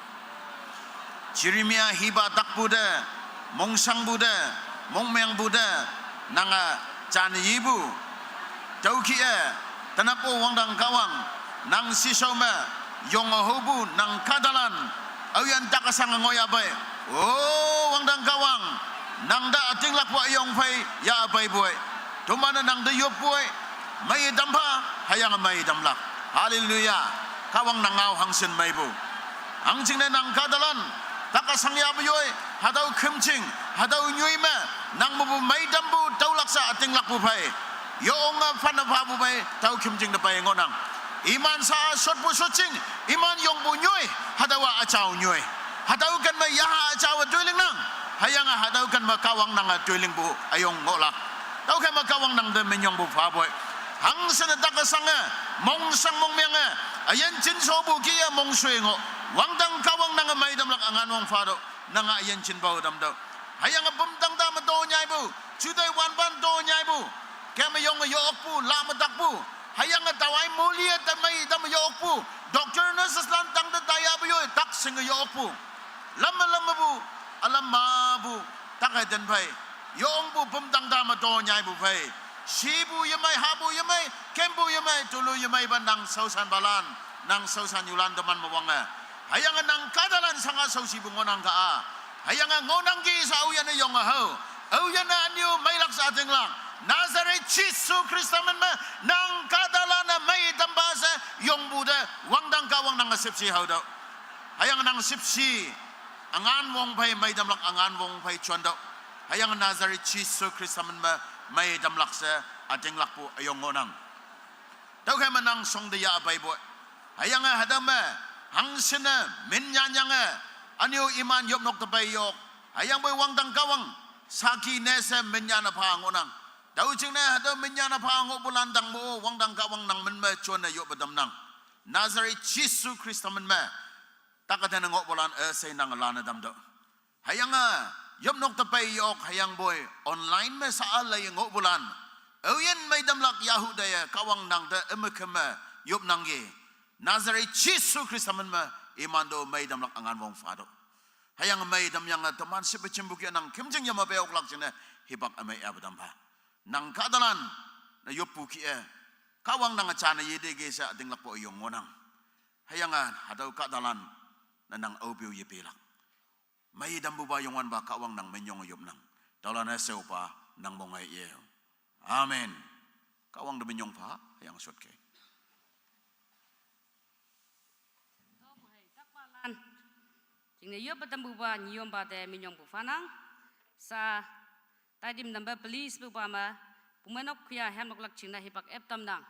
Jeremia hiba tak bude mong sang bude mong meng bude nanga chan yibu tau ki tanapo wangdang kawang nang sisaw me yong hobu nang kadalan ayan takasang ngoya bay oh wangdang kawang nang da ating lakwa yong fay ya bay boy tumana nang da yop boy may dampa hayang may damlak hallelujah kawang nangaw hangsen may bu ang jing na nang kadalan takasang yaboy hadaw kimching hadaw nyuime nang mubu may dambu taulak sa ating lakbu pay yung panapabu may tau kimching na pay ngonang iman sa sot bu sucing iman yong bu nyoi hadawa achau nyoi hadau kan ma ya achau tuiling nang hayang hadau kan ma kawang nang tuiling bu ayong ngolak tau kan ma kawang nang de menyong bu fa boy hang sana takasanga mong sang mong menga ayan chin so bu kia mong suengo wang dang kawang nang mai dam lak angan wong fa do nang ayan chin bau dam do hayang bum dang da ma do nyai bu chudai wan ban do nyai bu kema yong yo pu la ma dak bu hayang tawai mulia ta mai dam yo pu doctor nurses lan tang da daya bu yo tak sing yo pu lam bu alam ma bu tak ai den phai yong bu bum dang da ma do nyai bu phai shibu yamai habu yamai kembu yamai tulu yamai bandang sausan balan nang sausan yulan teman mawanga hayang nang kadalan sanga sausi bungonang ka a hayang ngonang gi sa uyan yong ho uyan anyu mailak sa ating lang Nazareth Jesu Kristaman ma nang kadalan may dambasa yong buda wangdang kawang nang sipsi haudo hayang nang sipsi angan wong pai may damlak angan wong pai chuando hayang Nazareth Jesu Kristaman ma may damlak sa ating lakpo ayong ngonang daw kay manang song daya abay bo hayang hadama hangsina minyanyanga anyo iman yop nok tabay yok hayang boy wangdang kawang saki nese minyana pa ngonang daw ching na hada minyana pa ngo bulandang mo wangdang kawang nang menma chon na yop badam nang Nazareth Jesu Kristaman ma takatan ngo bulan say nang lana damdo hayang yop nok tapay yok hayang boy online me sa alay ngo bulan oyen may damlak yahudaya kawang nang da emekema yop nangge Nazareth Jesu Kristaman ma imando may damlak angan wong fado hayang may dam yang teman sipechimbuki nang kimjing yama beok lak jene hibak amay abadam ba nang kadalan na yop puki kawang nang chana yede ge sa ating lakpo yong ngonang hayang hadaw kadalan na nang obiu yepilak may dambu ba yung wan ba kawang nang menyong yop nang dalan na sew pa nang mongay iyo amen kawang da menyong pa hayang sot kay chính này yop batam buba nyom ba de minyong bu fanang sa taidim number police buba ma pumanok kya hem nok lak chingna hipak ep tam nang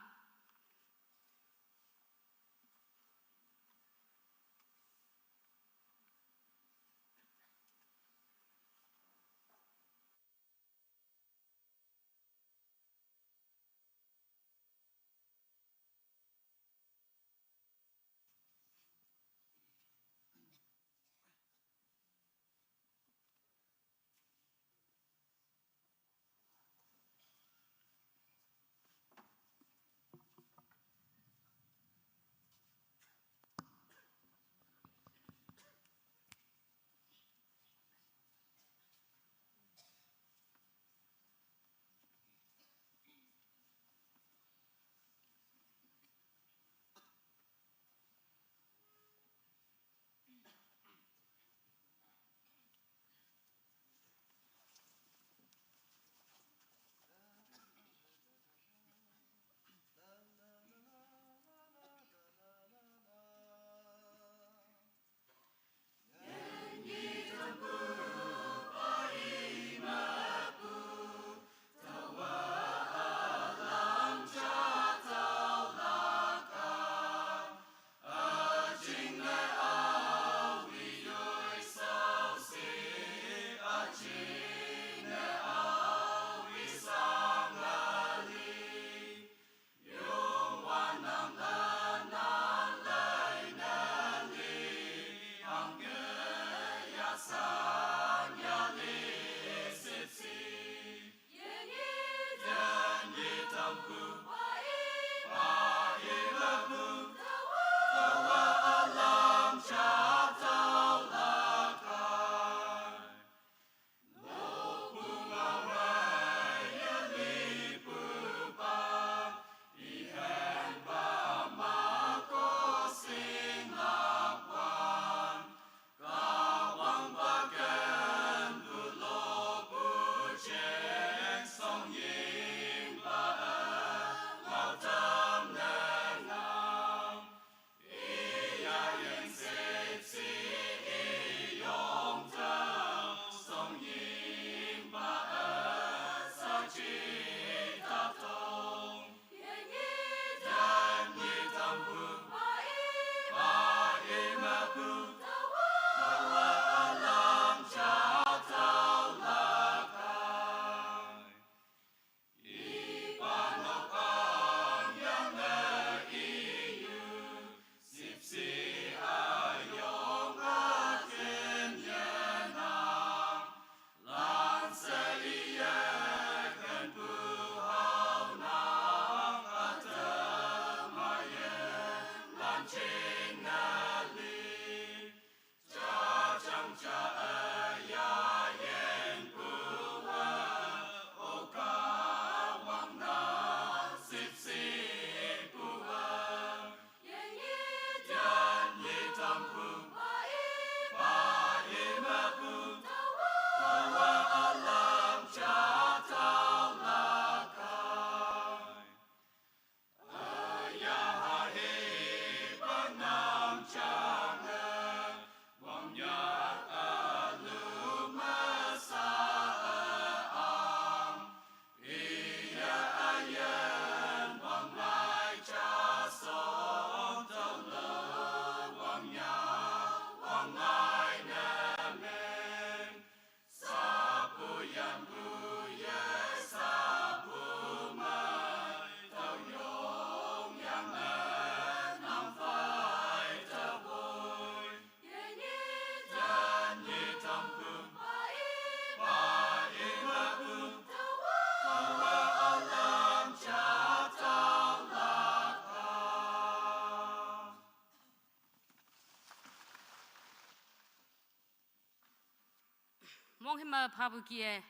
mong hima phabu kie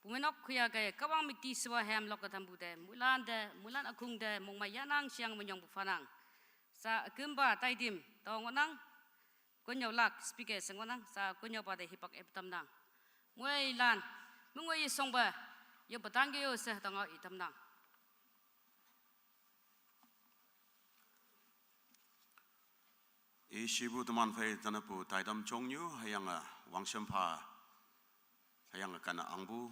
bumenok khuya ga kawang mikti swa hem lok tambu de mulan akung de mong mayanang siang menyong bufanang sa kumba taidim tongonang konyo lak speaker sengonang sa konyo pa de hipak eptamnang ngoi lan mungoi songba yo batangge yo se tanga itamnang Shibu teman fai tanapu taidam chongyu hayang wangshampa hayang kana angbu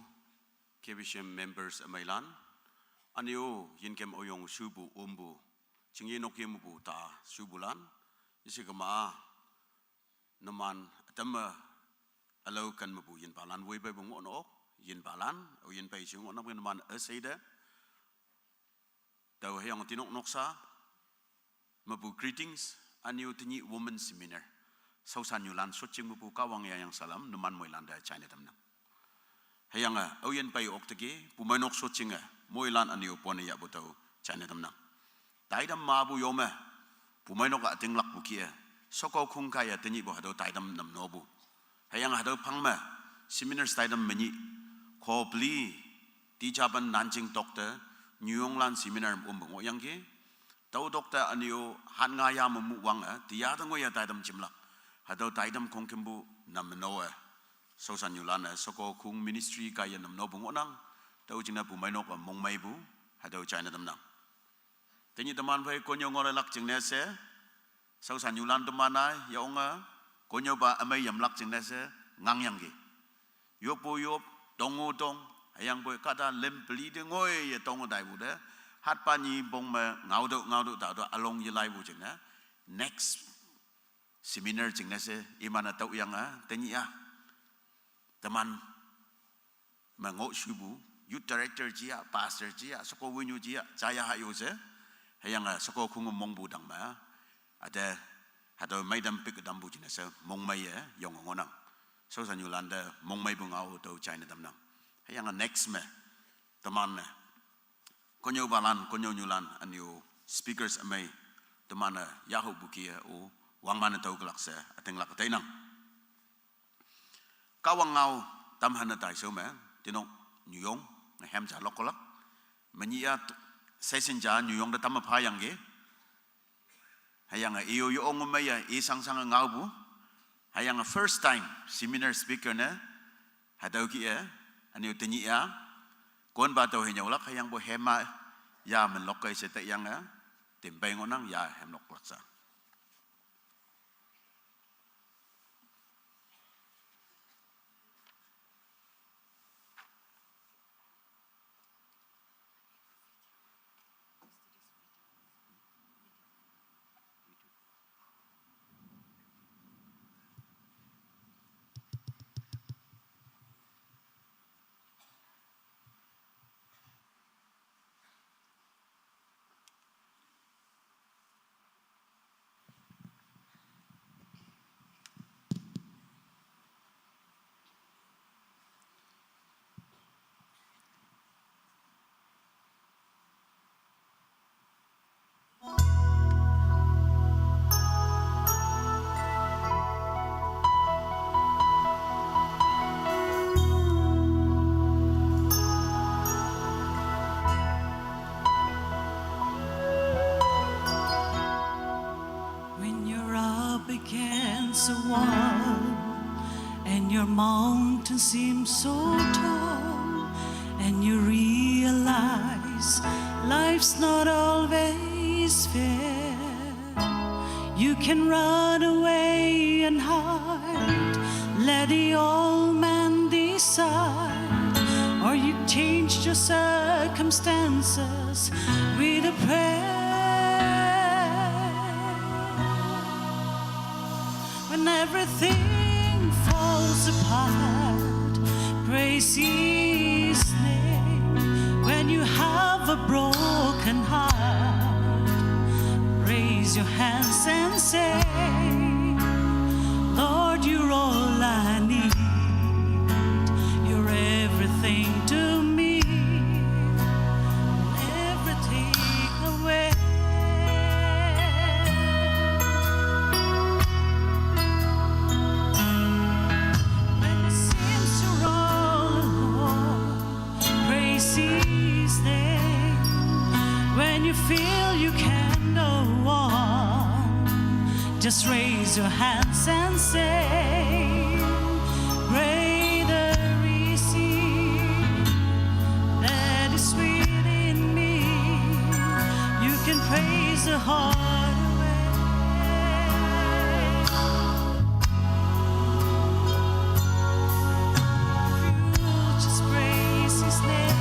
kebishim members amailan anio yinkem oyong shubu umbu chingi nokimubu ta shubulan isigama naman atama alo kan mabu yin balan wei bai bungo no yin balan o yin bai chung onam naman aseida tau hayang tinok noksa mabu greetings Anio tinyi woman seminar. Sausan yulan soching mupu kawang yang salam numan moilanda China tamnang. Hayanga oyen pai oktege pumanok sochinga moilan anio pone ya botau China tamnang. Taidam mabu yome pumanok ating lak bukia. Soko kung kaya tinyi bo hado taidam nam nobu. Hayang hado pangma seminar taidam menyi ko pli tijaban nanjing dokter nyunglan seminar umbong yang ke tau dokter anio han ngaya memu wang tiada ngoya taidam jimla hadau taidam kongkembu nam noe sosan yulana soko kung ministry kaya nam no bungo nang tau jingna bu mainok mong mai bu hadau China dam nang tenyi teman bai konyo ngore lak jingne se sosan yulan temana ya onga konyo ba amai yam lak jingne se ngang yang ge yop po yop dongo dong ayang boy kada lem beli de ngoy ya dongo dai bu de hat pani bong ma ngau do ta do along ye lai bu jing na next seminar jing na se imana tau yang tenyi teman ma ngo shubu youth director jia pastor jia soko winyu jia jaya ha yo se hayang soko khung mong bu dang ma ada hado mai dam pik dam bu jing na se mong mai yong ngonang so san yulanda mong mai bu ngau do China dam nang hayang next me teman konyo balan konyo nyulan anio speakers amai temana yahu bukia o wangmana tau kelakse ateng lak tainang kawang ngau tamhana tai so me tinok nyong hem ja lokolak menia session ja nyong da tam phayang ge hayang iyo yo ong me ya isang sang ngau bu hayang first time seminar speaker na hadau ki anio tenyi kon ba tau henyau lak hayang bo hema ya men lokai sete yang tim bai ngonang ya hem lok laksa against a wall and your mountain seems so tall and you realize life's not always fair. You can run away and hide, let the old man decide, or you change your circumstances with a prayer. When everything falls apart, praise His name. When you have a broken heart, raise your hands and say, Lord, you're all I need. You're everything to me. Never take away. When the you feel you can go on, just raise your hands and say, greater is He that is within me. You can praise the heart away. You just praise His name.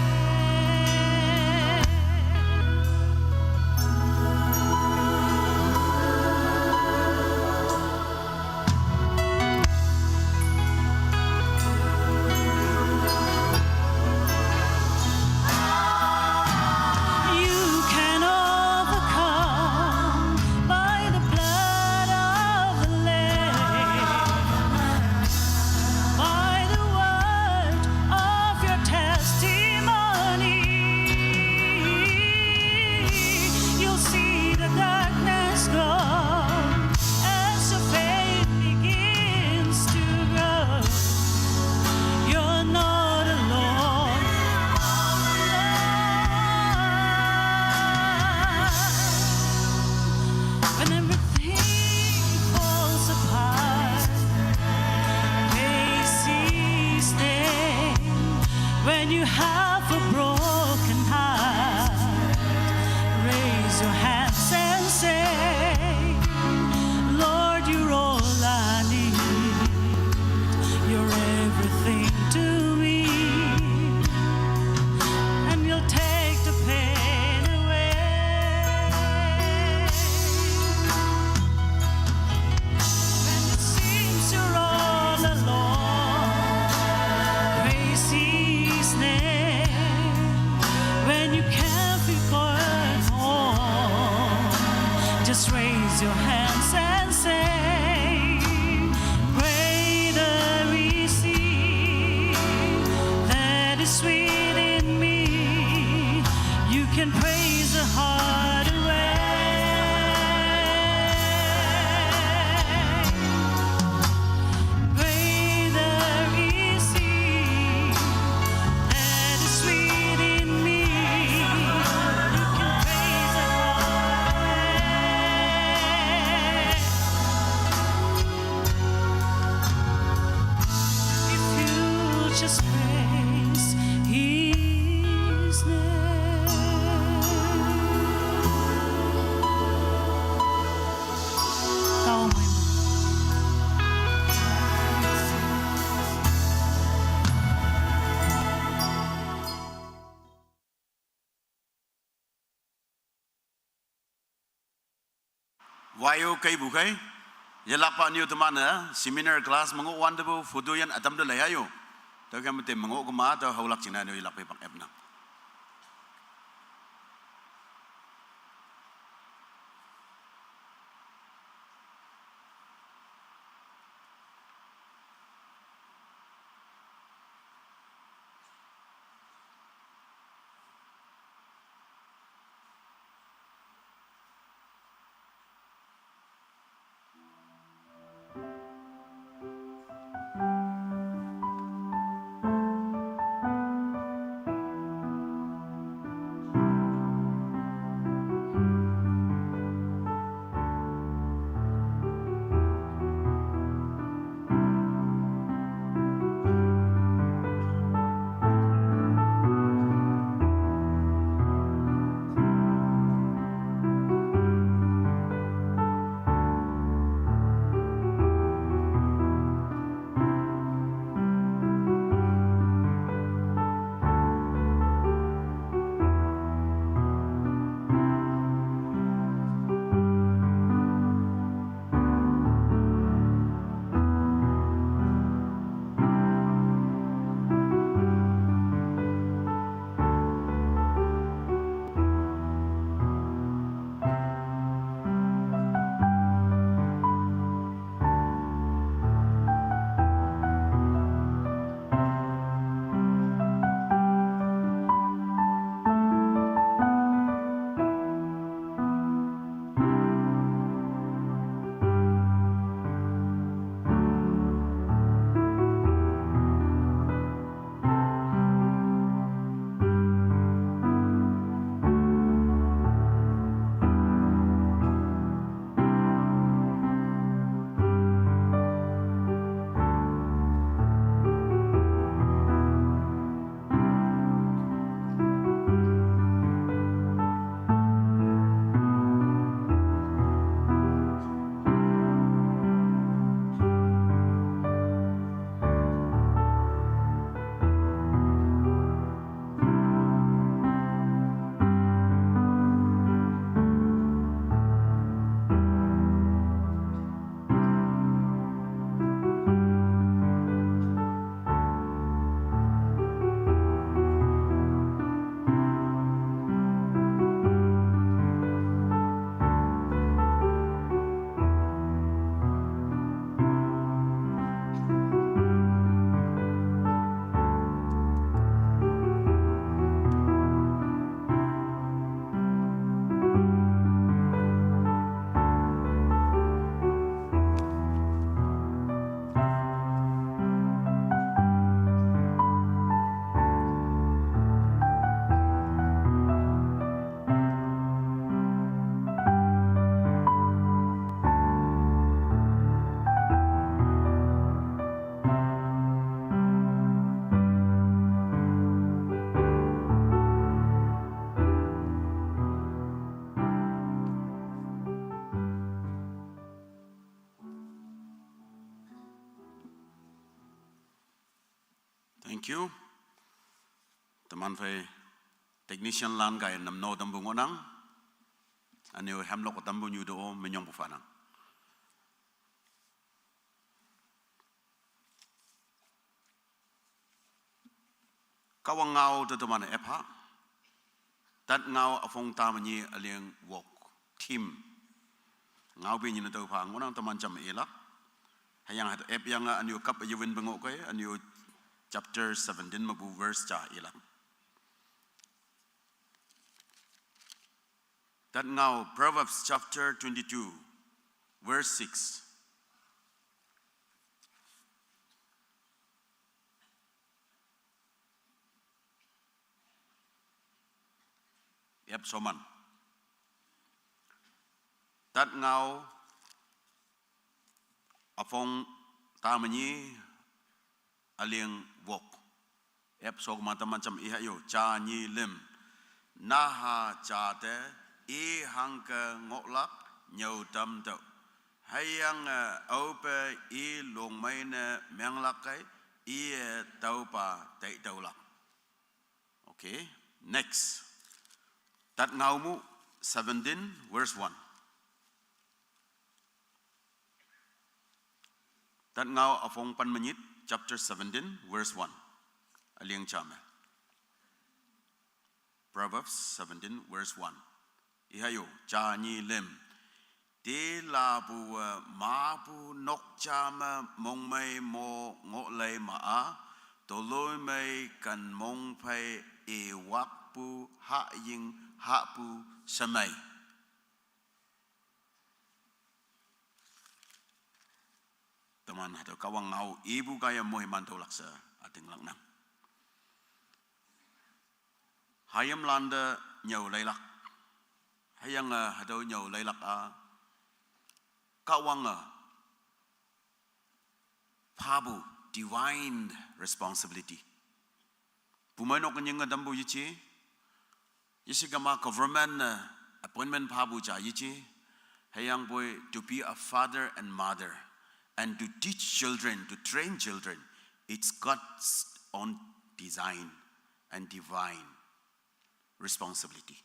You can overcome by the blood of the Lamb, by the word of your testimony. You'll see the darkness go as your faith begins to grow. You're not alone. When everything falls apart, praise His name. When you have a broken heart, raise your hands and say, Lord, you're all I need. You're everything to me, and you'll take the pain away. When it seems you're all alone, praise His name. When you can't be going on, just raise your hands and say, greater is He that is within me. You can praise the heart away. Greater is He that is within me. You can praise the heart away. If you just praise His name. Tao mày Wayo kay bukay. Yalapa niyo tumana seminar class mango wonderful foto yan atam de layayo. Taw kam te mango kuma taw haulak china niyo yalapay pak ebna. Thank you. Teman phải technician lan gai nam no tambu ngonang. Anio hamlok tambu nyu do menyong bufanang. Kawang ngau tu teman epha. Tat ngau afong tamani aliang walk team. Ngau bi nyina tau phang ngonang teman jam elak. Hayang hat ep yang anio kap ayuwin bengok kai anio chapter 17 mabu verse cha elak. That now Proverbs chapter 22 verse 6. Yep, soman. That now afong tamani aliang wok. Yep, so macam-macam ihayo cha ni lim. Naha cha te I hangka ngoklak nhau tâm tự hayang ope I luồng mấy nè mang lắc cái I tàu pa tây tàu lắc. Okay, next. That ngau mu 17 verse 1. That ngau afong pan menit chapter 17 verse 1. Aliang chame. Proverbs 17 verse 1. Ihayo cha ni lem te la bu ma bu nok cha ma mong mai mo ngo lei ma a to loi mai kan mong phai e wak bu ha yin ha bu samai. Teman atau kawang ngau ibu kaya mohi mantau laksa ating lang nang. Hayam landa nyau lailak. Hayang hadaw nhau laylak kawang pabu divine responsibility. Pumainok kanyang dambu yichi yisigama government appointment pabu cha yichi hayang boy to be a father and mother and to teach children, to train children. It's God's own design and divine responsibility.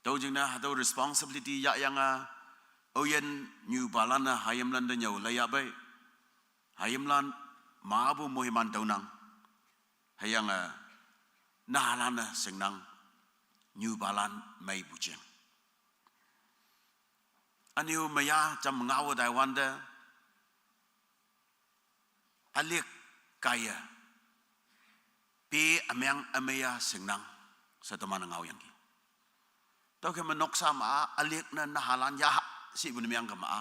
Tau jeng na hadaw responsibility ya yang oyen new balana hayam lan nyau laya bay hayam lan maabu mohiman tau nang hayang nahalana sengnang new balan may bujeng aniu maya jam ngawo dai wanda alik kaya pi amyang amaya sengnang sa teman ngaw yang tau ke menok sama alik na nahalan ya si bun miang kama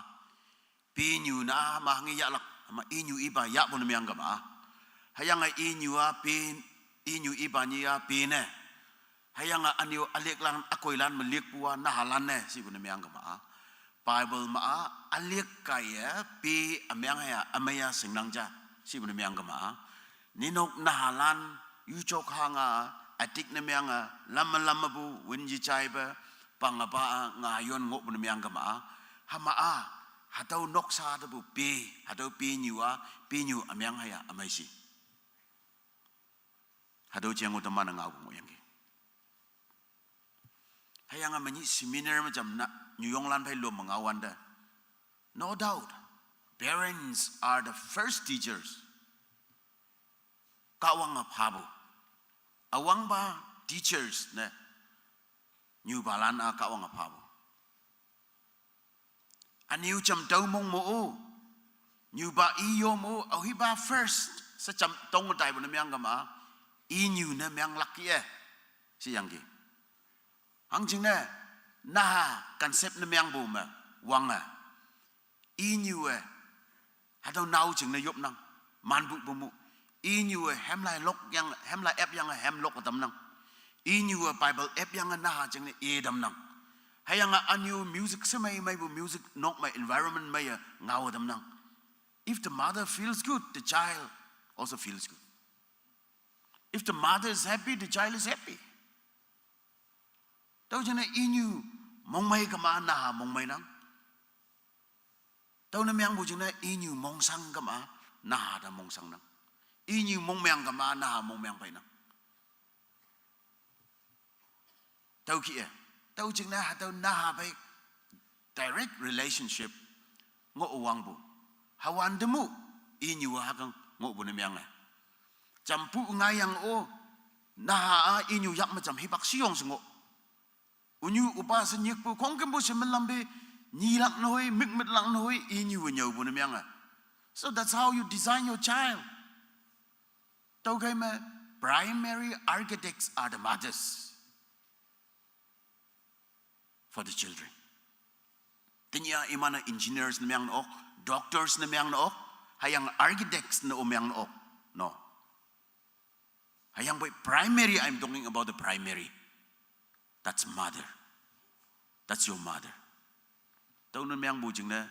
pi nyu na ma ngi ya lak ma inyu iba ya bun miang kama hayang inyu pi inyu iba ni ya pi ne hayang anyu alik lan akoilan melik bua nahalan ne si bun miang kama Bible ma alik kaya pi amyang ya amaya sengnang ja si bun miang kama ninok nahalan yu chok hanga atik na miang lam bu winji chai ba pangapa ngayon ngok bun miang kama hamaa hatau nok sa da bu pi hatau pi nyu amyang haya amaisi hatau chiang utama na ngau mo yang hayang amani seminar macam na nyuyong lan phai lom ngawan da no doubt parents are the first teachers kawang phabu awang ba teachers na new balan kawang phabu aniu cham tau mong mo new ba iyo mo ahi ba first sa cham tong dai bo na myang kama i new na myang laki si yang gi hang jing na concept na myang bu ma wang i new hadau nau jing na yop nang man bu bu mu i new hem lai lok yang hem lai app yang hem lok tam nang i new Bible app yang na jing na e dam nang hayang anyu music semai mai bu music nok my environment mai ngau dam nang if the mother feels good the child also feels good if the mother is happy the child is happy tau jana inyu mong mai kama na mong mai nang tau na myang bu jana inyu mong sang kama na da mong sang nang y như mong mèng cả mà na mong mèng phải nè tao kia tao chừng na tao na phải direct relationship ngộ wang bu hawan demu y như wa kang ngộ bu nem yang này champu ngai yang o na y như yak ma cham hi bak siong ngộ unyu upa sen yek bu kong kem bu sem lambe ni lak noi mik mit lak noi y như wa nyau bu nem yang so that's how you design your child tao cái mà primary architects are the mothers for the children. Tinya imana engineers na miyang nook, doctors na miyang nook, hayang architects na umiyang nook. No. Hayang boy primary, I'm talking about the primary. That's mother. That's your mother. Tao na miyang bujing na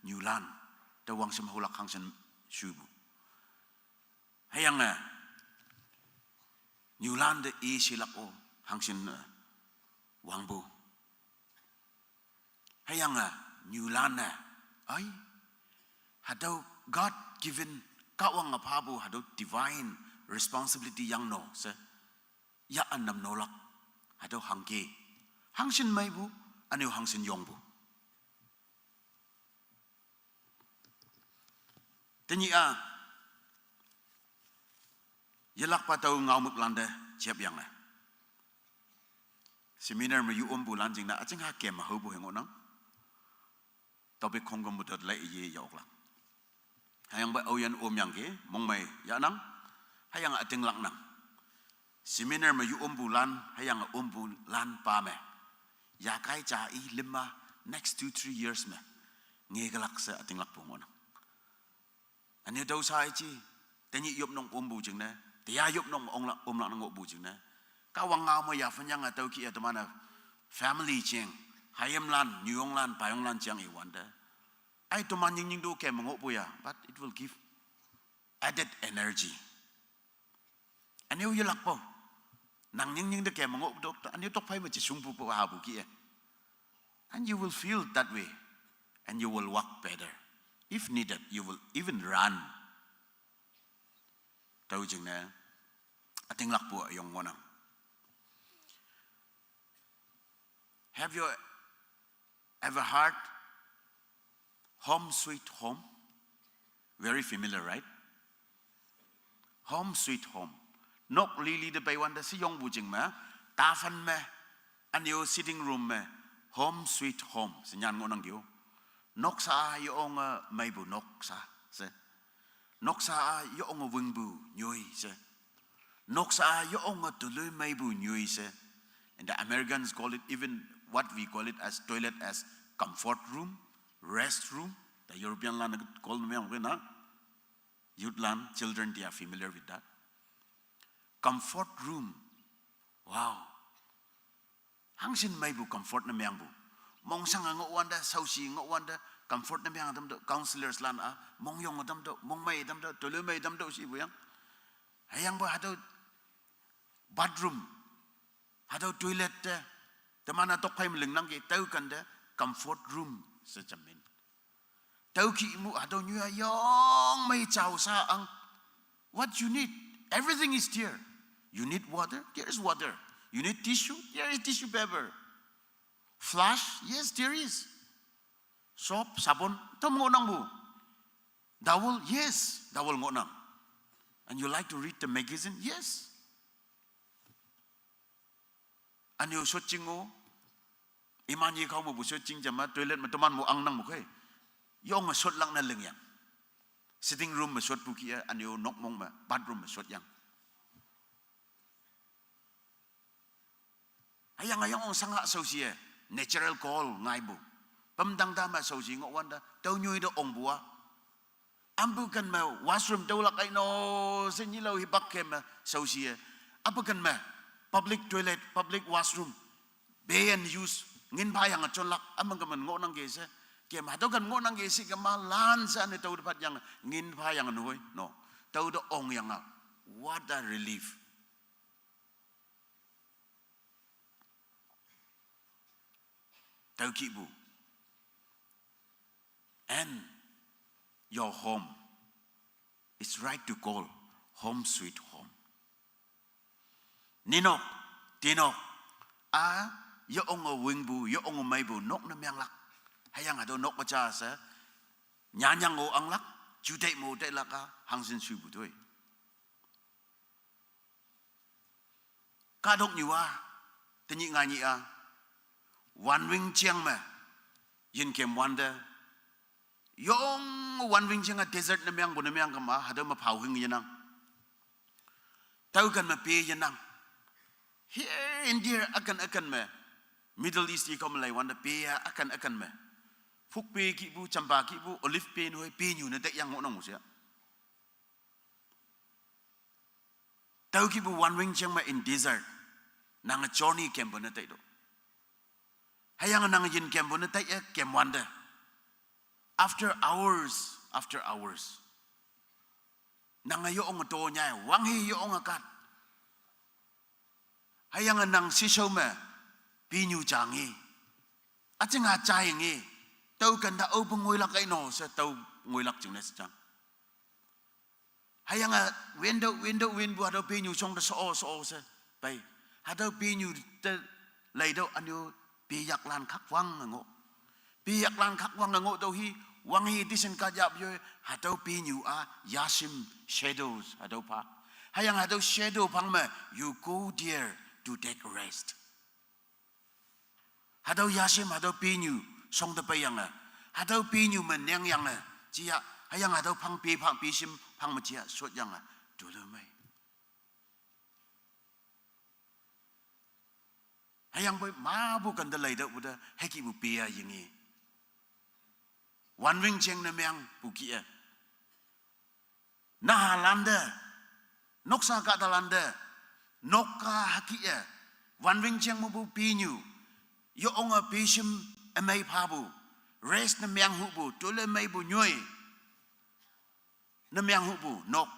Nyulan. Tao wang sa mahulak hang sa Shubu. Hayang Nyulan de i silak o hang sin Wangbu. Hayang Nyulan ay hadaw God given kawang apabu hadaw divine responsibility yang no sa ya annam nolak hadaw hangke hangsin may bu ano hangsin yong bu tanyi yalak pa taw ngaw muklanda chep yang seminar ma yu bu lan jing na aching ha kem ma ho bu hengo nang topic không có một đợt lệ gì dọc là hay yang bay oyan yang ke mong mai ya nang hay yang ating lang nang seminar ma yu bulan hay yang bulan pa me ya kai cha I lima next 2-3 years me nge galak sa ating lak pong nang ani daw sai chi tanyi yop nong bu jing na tiya yop nong ong la nang bu jing na ka wang ngao mo ya fan yang ataw ki atamana family ching Hayam lan, Nyong lan, Payong lan chiang I wonder. I to man ying do ke mangok buya, but it will give added energy. And you lak po. Nang ying de ke mangok do, and you talk pay mo chisung po po habu ki. And you will feel that way. And you will walk better. If needed, you will even run. Tao jing na, ating lak po yung wanang. Have you ever heard Home Sweet Home? Very familiar, right? Home Sweet Home. Nok lili de bay wanda si yong bujing ma, tafan me, and your sitting room me, Home Sweet Home. Sinyan ngonang yo. Nok sa yung may bu nok sa se. Nok sa yung wingbu nyoy se. Nok sa yung tuloy may bu nyoy se. And the Americans call it even what we call it as toilet as comfort room, rest room. The European land call them youth land, children they are familiar with that. Comfort room. Wow. Hangsin may bu comfort na miyang bu. Mong sang ngo wanda sausi ngo wanda comfort na miyang dam do counselors land mong yong dam do mong may dam do tuloy may dam do si bu yang. Hayang bu hadaw bathroom. Hadaw toilet Tamana tok pay mling nang tau kan de comfort room sa jamin. Tau ki mu hadaw nyo yung may chow sa ang what you need. Everything is there. You need water? There is water. You need tissue? There is tissue paper. Flush? Yes, there is. Soap, sabon? Ito ngonang mo. Dawol? Yes, dawol ngonang. And you like to read the magazine? Yes. And you searching mo, iman yi kau mo bu searching jama toilet mo teman mo ang nang mo kay. Yung masot lang na lang yang. Sitting room masot po kiya, and you nok mong ma, bathroom masot yang. Hayang ang sanga so siya, natural call ngay bu. Pamdang dama so siya ngok wanda, tau nyoy do ong buwa. Ambu kan ma washroom tau lakay no, senyilaw hibak kem so siya. Apo kan ma public toilet, public washroom, bay and use, ngin bayang at chonlak, amang kaman ngo nang gese, kaya mahatogan ngo nang gese, kamalan saan ito dapat yang ngin bayang anuhoy, no, tau do ong yang what a relief. Tau kibu, and your home, it's right to call home sweet home. Ninok, tinok, yo ongo wingbu, yo ongo maibu, nok na miang lak. Hayang ado nok baca sa, nyanyang o ang lak, jutai mo tay laka, hangsin subu tuoi. Kadok niwa, tinyi nganyi wan wing chiang me, yin kem wanda, yong wan wing chiang desert na miang bu na miang kama, hado mapau hing yanang. Tahu kan mapi yanang. Here in dear akan me, Middle East ikom lay wanda pe akan me. Fuk pe ki bu, champa ki bu, olive pe noi pe nyu na tek yang ngonong musia. Tahu ki bu wan wing chiang me in desert. Nang journey kem bu na tek do. Hayang nang yin kem bu na tek kem wanda. After hours, nang yo ong to nya wang hi yo ong akat. Hayang nang si show me pi nyu changi. Achinga chai ngi. Tau kan da open ngoi lak ai no sa tau ngoi lak chung na sa chang. Hayang window bu hado pi nyu chong da so sa pai. Hado pi nyu te lai do anyo pi yak lan khak wang ngo. Pi yak lan khak wang ngo do hi wang hi disen ka jap yo hado pi nyu yasim shadows hado pa. Hayang hado shadow pang me you go there to take a rest. Hado yasim hado pi nyu song da pai yang hado pi nyu men yang chia hayang hado pang pi sim pang ma chia sot yang tu le mai. Hayang boy ma bu kan da lai da bu da heki bu pi yingi. Wan wing cheng na miang bu ki na landa noksa ka da landa nokka haki wan wing cheng mo bu pi nyu yo onga pi sim amai pa bu rest na miang hu bu tu le mai bu nyoi na miang hu bu nok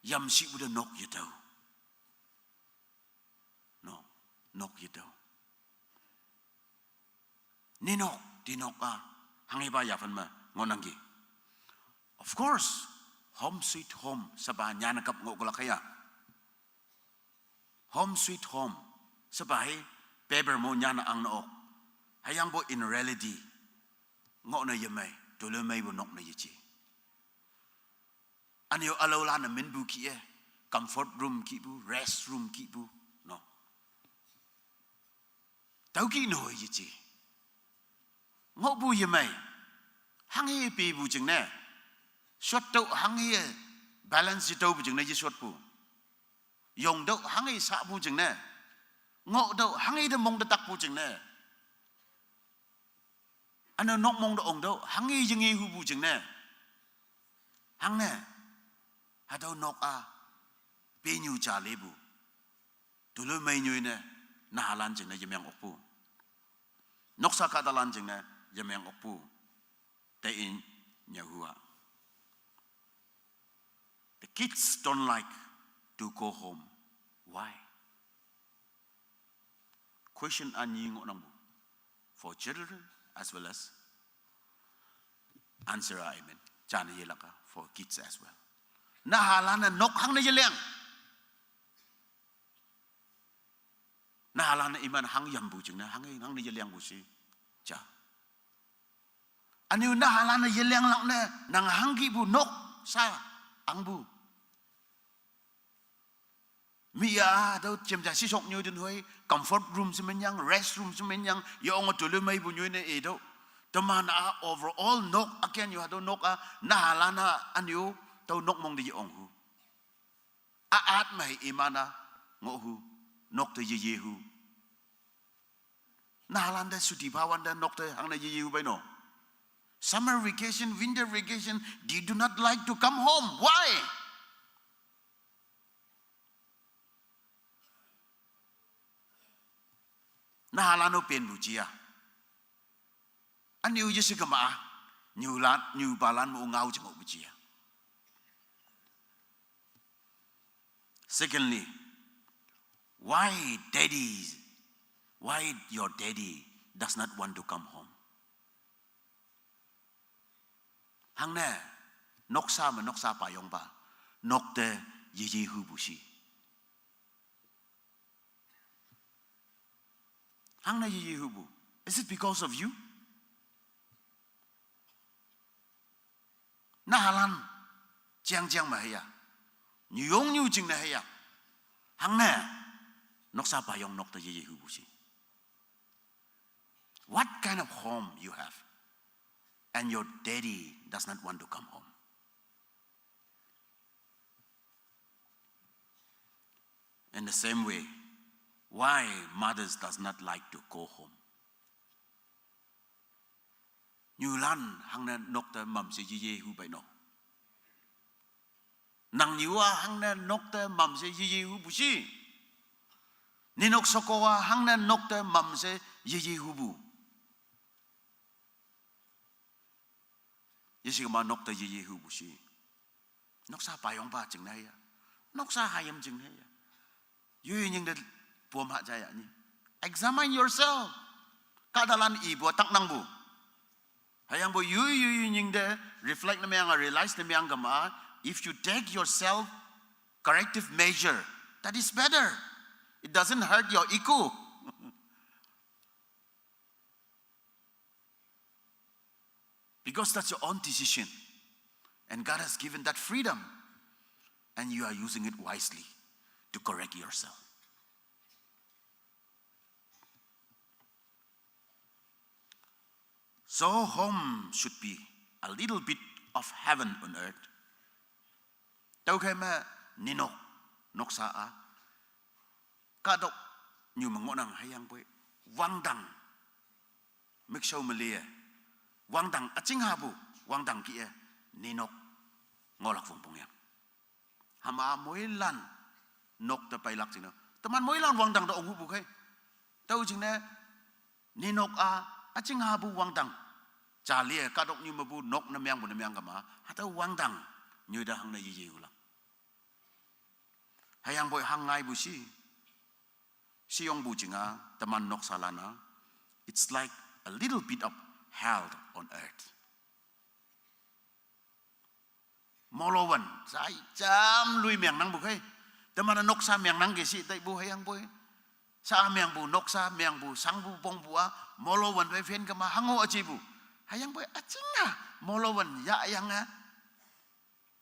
yam si bu da nok yitau nok yitau ni nok di nok hangi ba ya fan ma ngonangi. Of course, home sweet home sabah nyana kap ngo kula kaya. Home sweet home sabah paper mo nyana ang nook. Hayang bo in reality ngo na yamay tolo may bo nok na yichi. Anyo alawla na min bu ki comfort room ki bu, rest room ki bu no. Tau ki no yichi. Ngộ bu gì mày hang hi pi bu chừng nè xuất đâu hang hi balance đâu bu chừng này chỉ xuất bu dùng đâu hang hi sa bu chừng nè ngộ đâu hang hi mong đã tắc bu chừng nè anh nóc mong đã ổng đâu hang hi chừng hi hu bu chừng nè hang nè hà đâu nóc pi nhu trả lê bu tu lối mày nhui nè na hà lan chừng này chỉ mang ốc bu nóc sa cả lan chừng nè Jameng okpu te in nyahua. The kids don't like to go home. Why? Question anyi ngonambu for children as well as answer amen. Chana yelaka for kids as well. Na halana nok hang na yeleng. Na halana iman hang yambu ching na hang na yeleng bu si cha. Anu na halana yeleng lak na nang hanggi bu nok sa ang bu. Mia đâu chim ja si sok nyu din hoi comfort room si men yang rest room si men yang yo ong tu le mai bu nyu ne e do. Tamana overall nok again you ha do nok na halana anu tau nok mong di ong hu. At mai imana ngo hu nok te ye hu. Na halanda suti bawanda nok te hang na ye hu bai no. Summer vacation, winter vacation, they do not like to come home. Why? Na halano pen bucia. An you just come new balan mo ngau chmo bucia. Secondly, why your daddy does not want to come home? Hang nè noksa mà noksa pa yong ba nok te ye hu bu si hang na ye hu bu is it because of you na halan chiang ma ya nyu yong nyu jing na ya hang na nok sa pa yong nok te ye hu bu si what kind of home you have and your daddy does not want to come home. In the same way, why mothers does not like to go home? Như lan hang na nok ta mam se ye hu bai no. Nang niwa hang na nok ta mam se ye hu bu si. Ni nok sokowa hang na nok ta mam se ye hu bu. Yesi ma nok ta ye hu bu si. Nok sa pa yong ba chừng này ya. Nok sa hayam chừng này ya. Yu nhưng de puam ha jaya ni. Examine yourself. Kadalan ibu tak nang bu. Hayang bo yu nhưng de reflect na yang realize na yang gama. If you take yourself corrective measure, that is better. It doesn't hurt your ego. Because that's your own decision. And God has given that freedom. And you are using it wisely to correct yourself. So home should be a little bit of heaven on earth. Đâu khi mà ninok nok sa a ka dok nyu mango nang hayang boy wang dang make show malia wang dang aching habu wang dang ki ninok ngolak phung pung yang hama moi lan nok ta pai lak ching no taman moi lan wang dang da ong bu khai tau ching ne ninok a aching habu wang dang cha lia ka dok nyu ma bu nok na myang ka ma ha tau wang dang nyu da hang na yi yu la hayang boy hang ngai bu si yong bu jinga taman nok salana it's like a little bit of hell on earth molowan sai cham lui miang nang bu khai taman nok sa miang nang ge si tai bu hayang boy sa miang bu nok sa miang bu sang bu bong bu a molowan ve fen ka ma hango a chi bu hayang boy achinga molowan ya yang a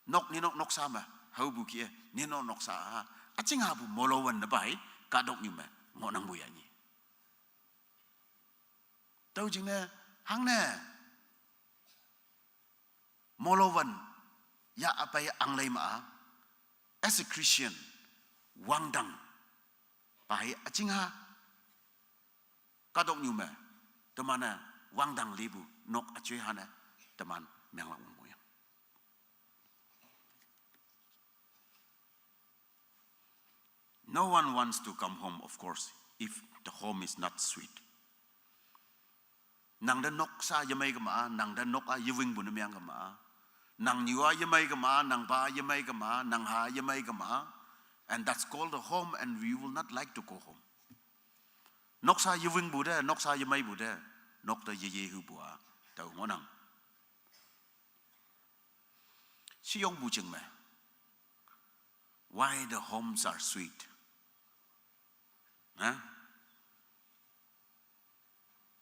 nok ni nok sa ma hau bu kia ni nok sa achinga bu molowan na bai ka dok ni ma ngo nang bu ya ni tau jing ne hang ne molowan ya apa ya ang lai ma as a Christian wang dang bai achinga ka dok ni ma tamana wang dang libu nok achui hana taman myang lang mo yang no one wants to come home of course if the home is not sweet nang da nok sa yamai ka ma nang da nok a yewing bu na myang ka ma nang niwa yamai ka ma nang ba yamai ka ma nang ha yamai ka ma and that's called a home and we will not like to go home nok sa yewing bu de nok sa yamai bu de nok da ye hu bu a tau ngo nang si yong bu ching ma why the homes are sweet huh?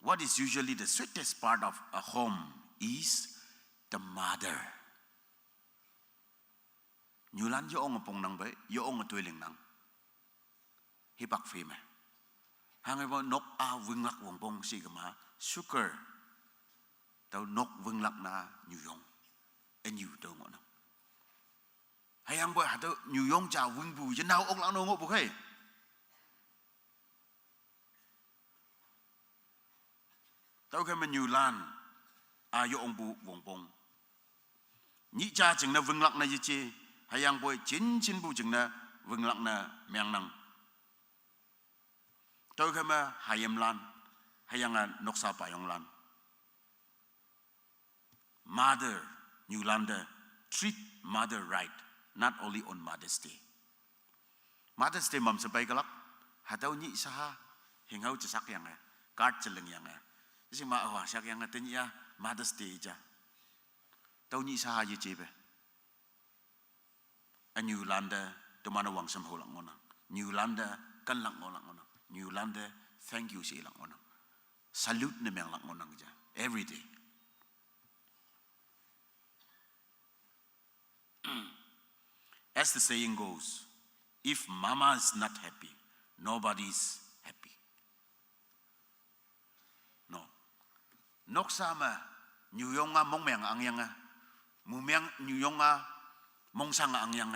What is usually the sweetest part of a home is the mother. Nyulan yo ong pong nang ba yo ong tuoi ling nang hi bak phi ma hang bo nok a wing lak wong pong si ka ma sugar tau nok wing lak na nyu yong and you tau ngo na hayang bo ha tau nyu yong cha wing bu yin nau ong lang no ngo bu khai tau ka man nyu lan a yo ong bu wong pong nhị cha chừng na vâng lặng na gì chi hayang boy chín bu chừng na vâng lặng na miang nang tôi khai ma hayam lan hayang a nok sa pa yong lan mother New Lander treat mother right not only on Mother's Day mam sa pai kalak hataw nhị sa ha hingau chasak yang a card cheleng yang a si ma wa sak yang a tin ya Mother's Day ja tau nhị sa ha gì chi be New Landa teman wang sem holang ona. New Landa kan lang ona. New Landa thank you si lang ona. Salute na meng lang ona ja. Every day. As the saying goes, if mama is not happy, nobody's happy. No. Nok sama New Yonga mong meng ang yang mumyang New Yonga mong sanga ang yang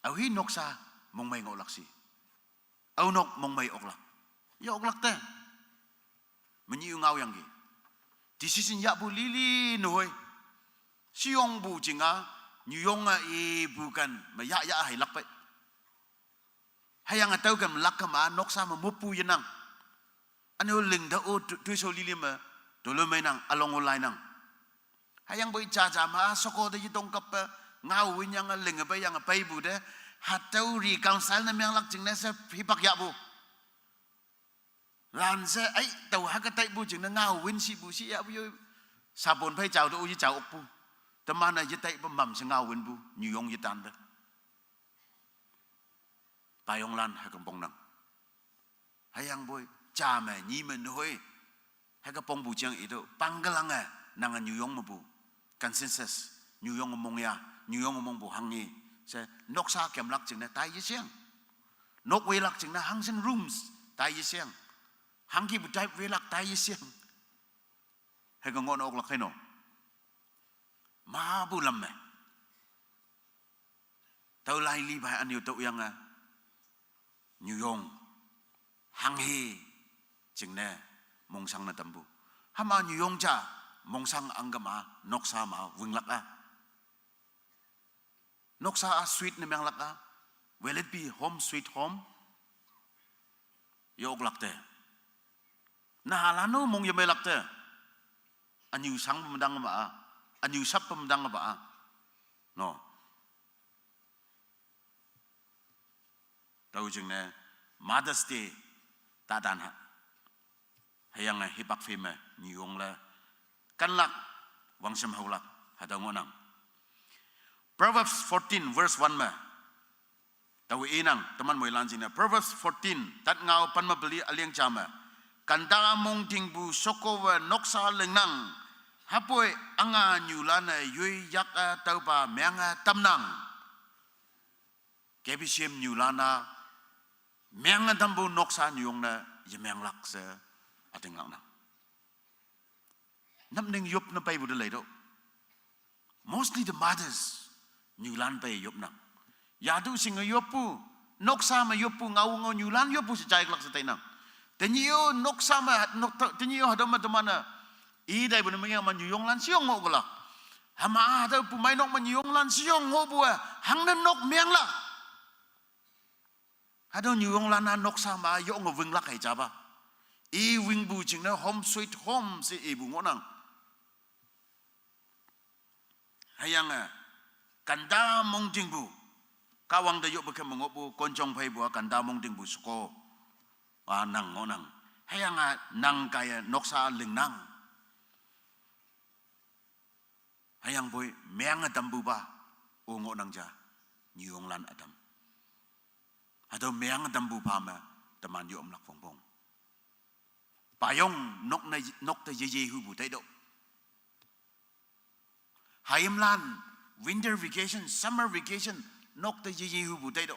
awi nok sa mong may ngolak si. Aw nok mong may oklak. Ya oklak te. Menyiu ngau yang gi. Decision ya bu lili noy. Siong bu jinga New Yonga bukan maya ya hai lak pe. Hayang atau kan lak ma nok sa mamupu yenang. Ano ling da o tu so lili ma dolo may nang along ulay nang. Hayang boy cha cha ma soko de yitong kap ngau win yang ling ba yang pai bu de hatau ri kang sal na myang lak jing na sa hipak ya bu. Lan se ai tau ha ka tai bu jing na ngau win si bu si ya bu yo sabon pai chao do yi chao ok bu. Teman na yi tai ba mam se ngau win bu New Yong yi tan de. Payong lan ha kampong nang. Hayang boy cha ma ni men hoi. Ha kapong bu jang itu panggalang nang New Yong ma bu. Consensus New Yong mong ya New Yong mong bu hang ni. Se nok sa kem lak jing na tai yi siang. Nok we lak jing na hang sen rooms tai yi siang. Hang ki bu tai we lak tai yi siang. Hai ka ngon ok lak hai no. Ma bu lam me. Tau lai li bai an yu tau yang New Yong hang hi jing na mong sang na tambu. Hama New Yong cha mong sang anggama nok sa ma wing lak Nok sa sweet na miyang lak will it be home sweet home? Yo ok lak te. Nahalano mong yamay lak te. Anyu sang pamandang ba Anyu sap pamandang ba No. Tau jing na Mother's Day tadan ha. Hayang hipak fime New Yong la kan lak wang sem haulak hadang onang. Proverbs 14 verse 1 ma. Tahu inang teman mo ilanjing na Proverbs 14 tat ngau pan mabeli aliang chama. Kanda mong tingbu sokowa noksa lengnang. Hapoi anga nyulana yui yak tau pa meanga tamnang. Kebisiem nyulana meanga tambu noksa nyung na yemeang lakse ating lang na. Namning yup na pay budalay do. Mostly the mothers Nyulan pay yup nang. Yadu singa yupu. Noksa ma yupu ngau nyulan yupu si chay klak sa tay nang. Tenyo noksa ma tenyo hadama tamana. Iday bu namanya man yong lan siong ngo glak. Hama ada pumay nok man yong lan siong ngo bua. Hang na nok miang la. Hado nyong lan na noksa ma yong ngo wing lak hay chaba. I wing bu jing na home sweet home si ibu ngo nang. Hayang kanda mong tingbu kawang dayo beke mengopu konjong pai bua kanda mong tingbu suko nang ngonang hayang nang kaya noksa ling nang hayang boy meang tambu ba ungo nang ja nyong lan adam atau meang tambu pa ma teman yo omlak bongbong payong nok ta ye hu bu tai do hayam lan winter vacation, summer vacation, nok ta ye hu bu tai do.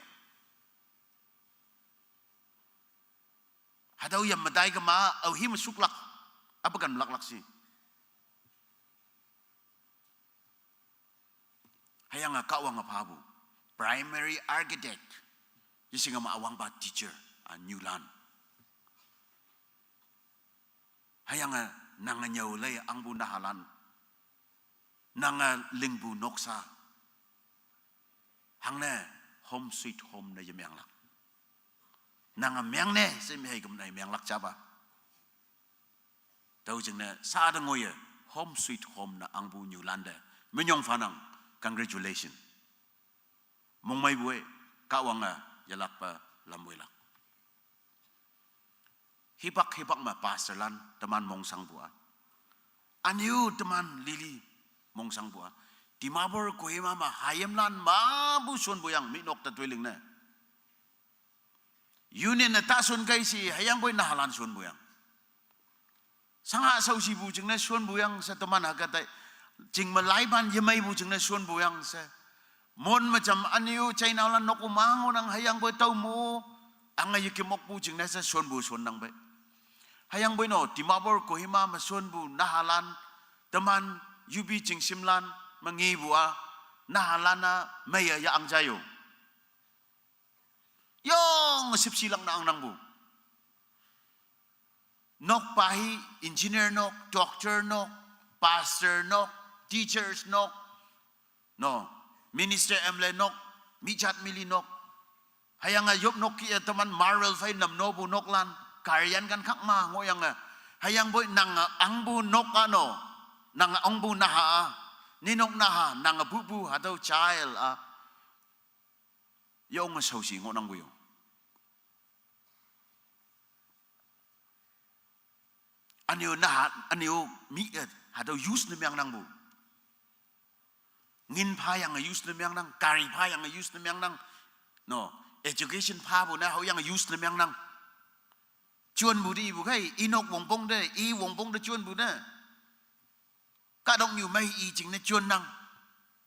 Hadaw yam maday ka ma au him suklak. Apakan lak si. Hayang kawang pabu. Primary architect. Yising maawang ba teacher New Land. Hayang nanganyaw lay ang bunahalan. Nanga lingbu noksa hang ne home sweet home na yamyang lak nanga myang ne sim hay gum nai myang lak chaba tau jing ne sa da ngoye home sweet home na angbu New Land menyong fanang congratulations mong mai buai kawanga yalak pa lamwe lak hipak ma pastor lan teman mong sang bua aniu teman lili mong sang bua ติมาบอร์กุยมาหายมลันมาบุชวนบุยังมินกตะตัวลิงเนี่ยยูเนี่ยนะตาชวนไกสิหายังบุยน่าลันชวนบุยังสังหาเสาชีบุจึงเนี่ยชวนบุยังเสตมันหากแต่จึงมาไล่บันยังไม่บุจึงเนี่ยชวนบุยังเสมนมาจำอันนี้ใจน่าลันนกมังนังหายังบุยเต้ามูอังไงยิมกบุจึงเนี่ยเสชวนบุชวนนังไปหายังบุยโนติมาบอร์กุยมาชวนบุน่าลันแต่มันยูบีจึงซิมลันmangi bua nahalana maya ya angjayo yong sip silang na ang nangbu nok pahi engineer nok doctor nok pastor nok teachers nok no minister emle nok mijat mili nok hayang ayop nok ki teman marvel fai nam nobu nok lan karyan kan khak ma ngoyang hayang boy nang angbu nok ano nang angbu naha ninok naha nang bubu atau child yung sausi ngonang buyo anyo naha anyo mi atau use nemyang nang bu ngin pa yang use nemyang nang kari pa yang use nemyang nang no education pa bu na how yang use nemyang nang chuan bu di bu kai inok wong pong de I wong pong de chuan bu na cả đông nhiều mấy ý chính là chuyên năng,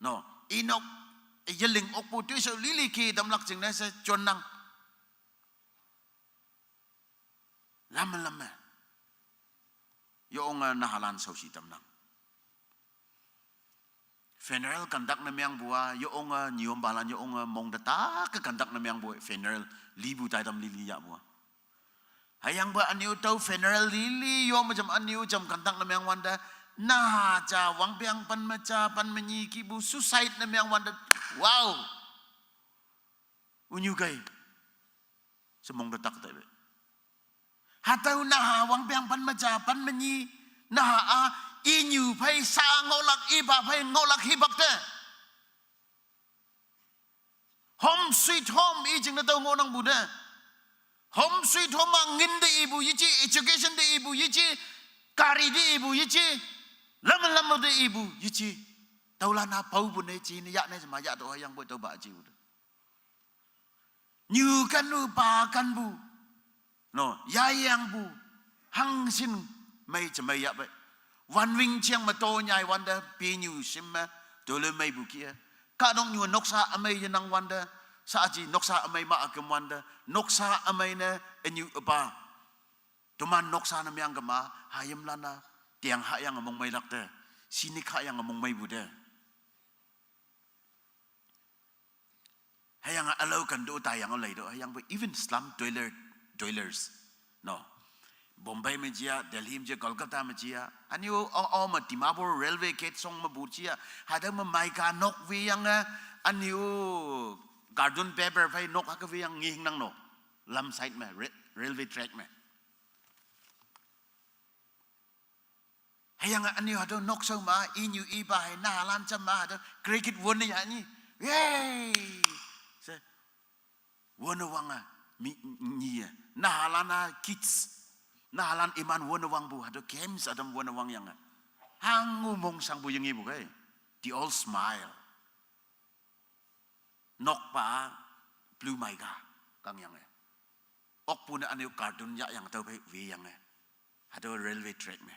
no, inok, cái linh ốc bút tuy sao lý lý kỳ đâm lắc chính là sẽ chuyên năng, làm mà, yo ông na halan sau si đâm năng, funeral kandak na miang bua, yo ông nhiều balan yo ông mong data cái kandak na miang bua funeral libu tay đâm lili ya bua, hayang bua aniu tau funeral lili yo macam aniu jam kandak na miang wanda nah cha wang piang pan macha pan menyi kibu suicide na miang wanda wow unyu kai semong detak tabe hatau nah wang piang pan macha pan menyi nah inyu phai sa ngolak iba phai ngolak hibak te home sweet home I jing na tau ngonang buda home sweet home ngin de ibu yichi education de ibu yichi kari de ibu yichi lama de ibu yichi taulana pau pun ne chi ni ya ne sama ya to yang boy to ba chi u nyu kan nu pa kan bu no ya yang bu hang sin mai chmai ya ba wan wing chiang ma to nyai wan da pi nyu sim ma to le mai bu kia ka dong nyu nok sa amai nang wan da sa chi nok sa amai ma akam wan da nok sa amai na enyu ba tuman nok sa na myang kama hayam lana tiang hak yang among mai lakte sini hak yang among mai bude hayang alau kan do tayang olai do hayang even slum dwellers no Bombay में जिया दिल्ली में जिया कोलकाता में जिया अनियो म Dimapur railway gate song में बुचिया हादे में माइका नोक वियंग अनियो गार्डन पेपर भाई नोक हक वियंग ngiing nang no lam side में railway track में hayang aniyo hado nok so ma inyu iba hai na lan cham ma hado cricket won ni ya ni yay se won wanga mi ni na lana kids na lan iman won wang bu hado games adam won wang yang hangu mong sang bu yang ibu kai they all smile nok pa blue mai ga kang yang ok pun aniyo cartoon ya yang tau bai wi yang hado railway track me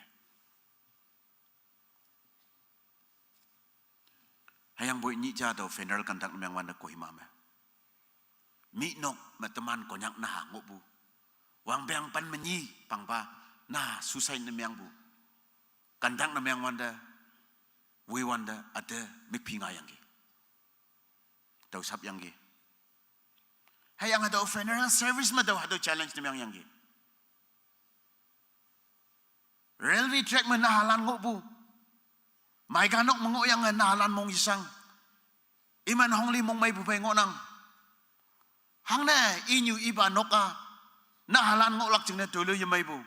hayang boy ni cha do funeral kantak memang wanda ko himama mi nok mateman konyak na ngobu wang bang pan menyi pangpa na susai memang bu kantak memang wanda we wanda ada mikpinga yang ge tau sap yang ge hayang ada funeral service ma do hado challenge memang yang ge railway track mana halan ngobu mai ganok mengo yang nalan mong isang iman hongli mong mai bupai ngonang hang ne inyu iba noka nahalan ngolak jeng ne tolo ye mai bu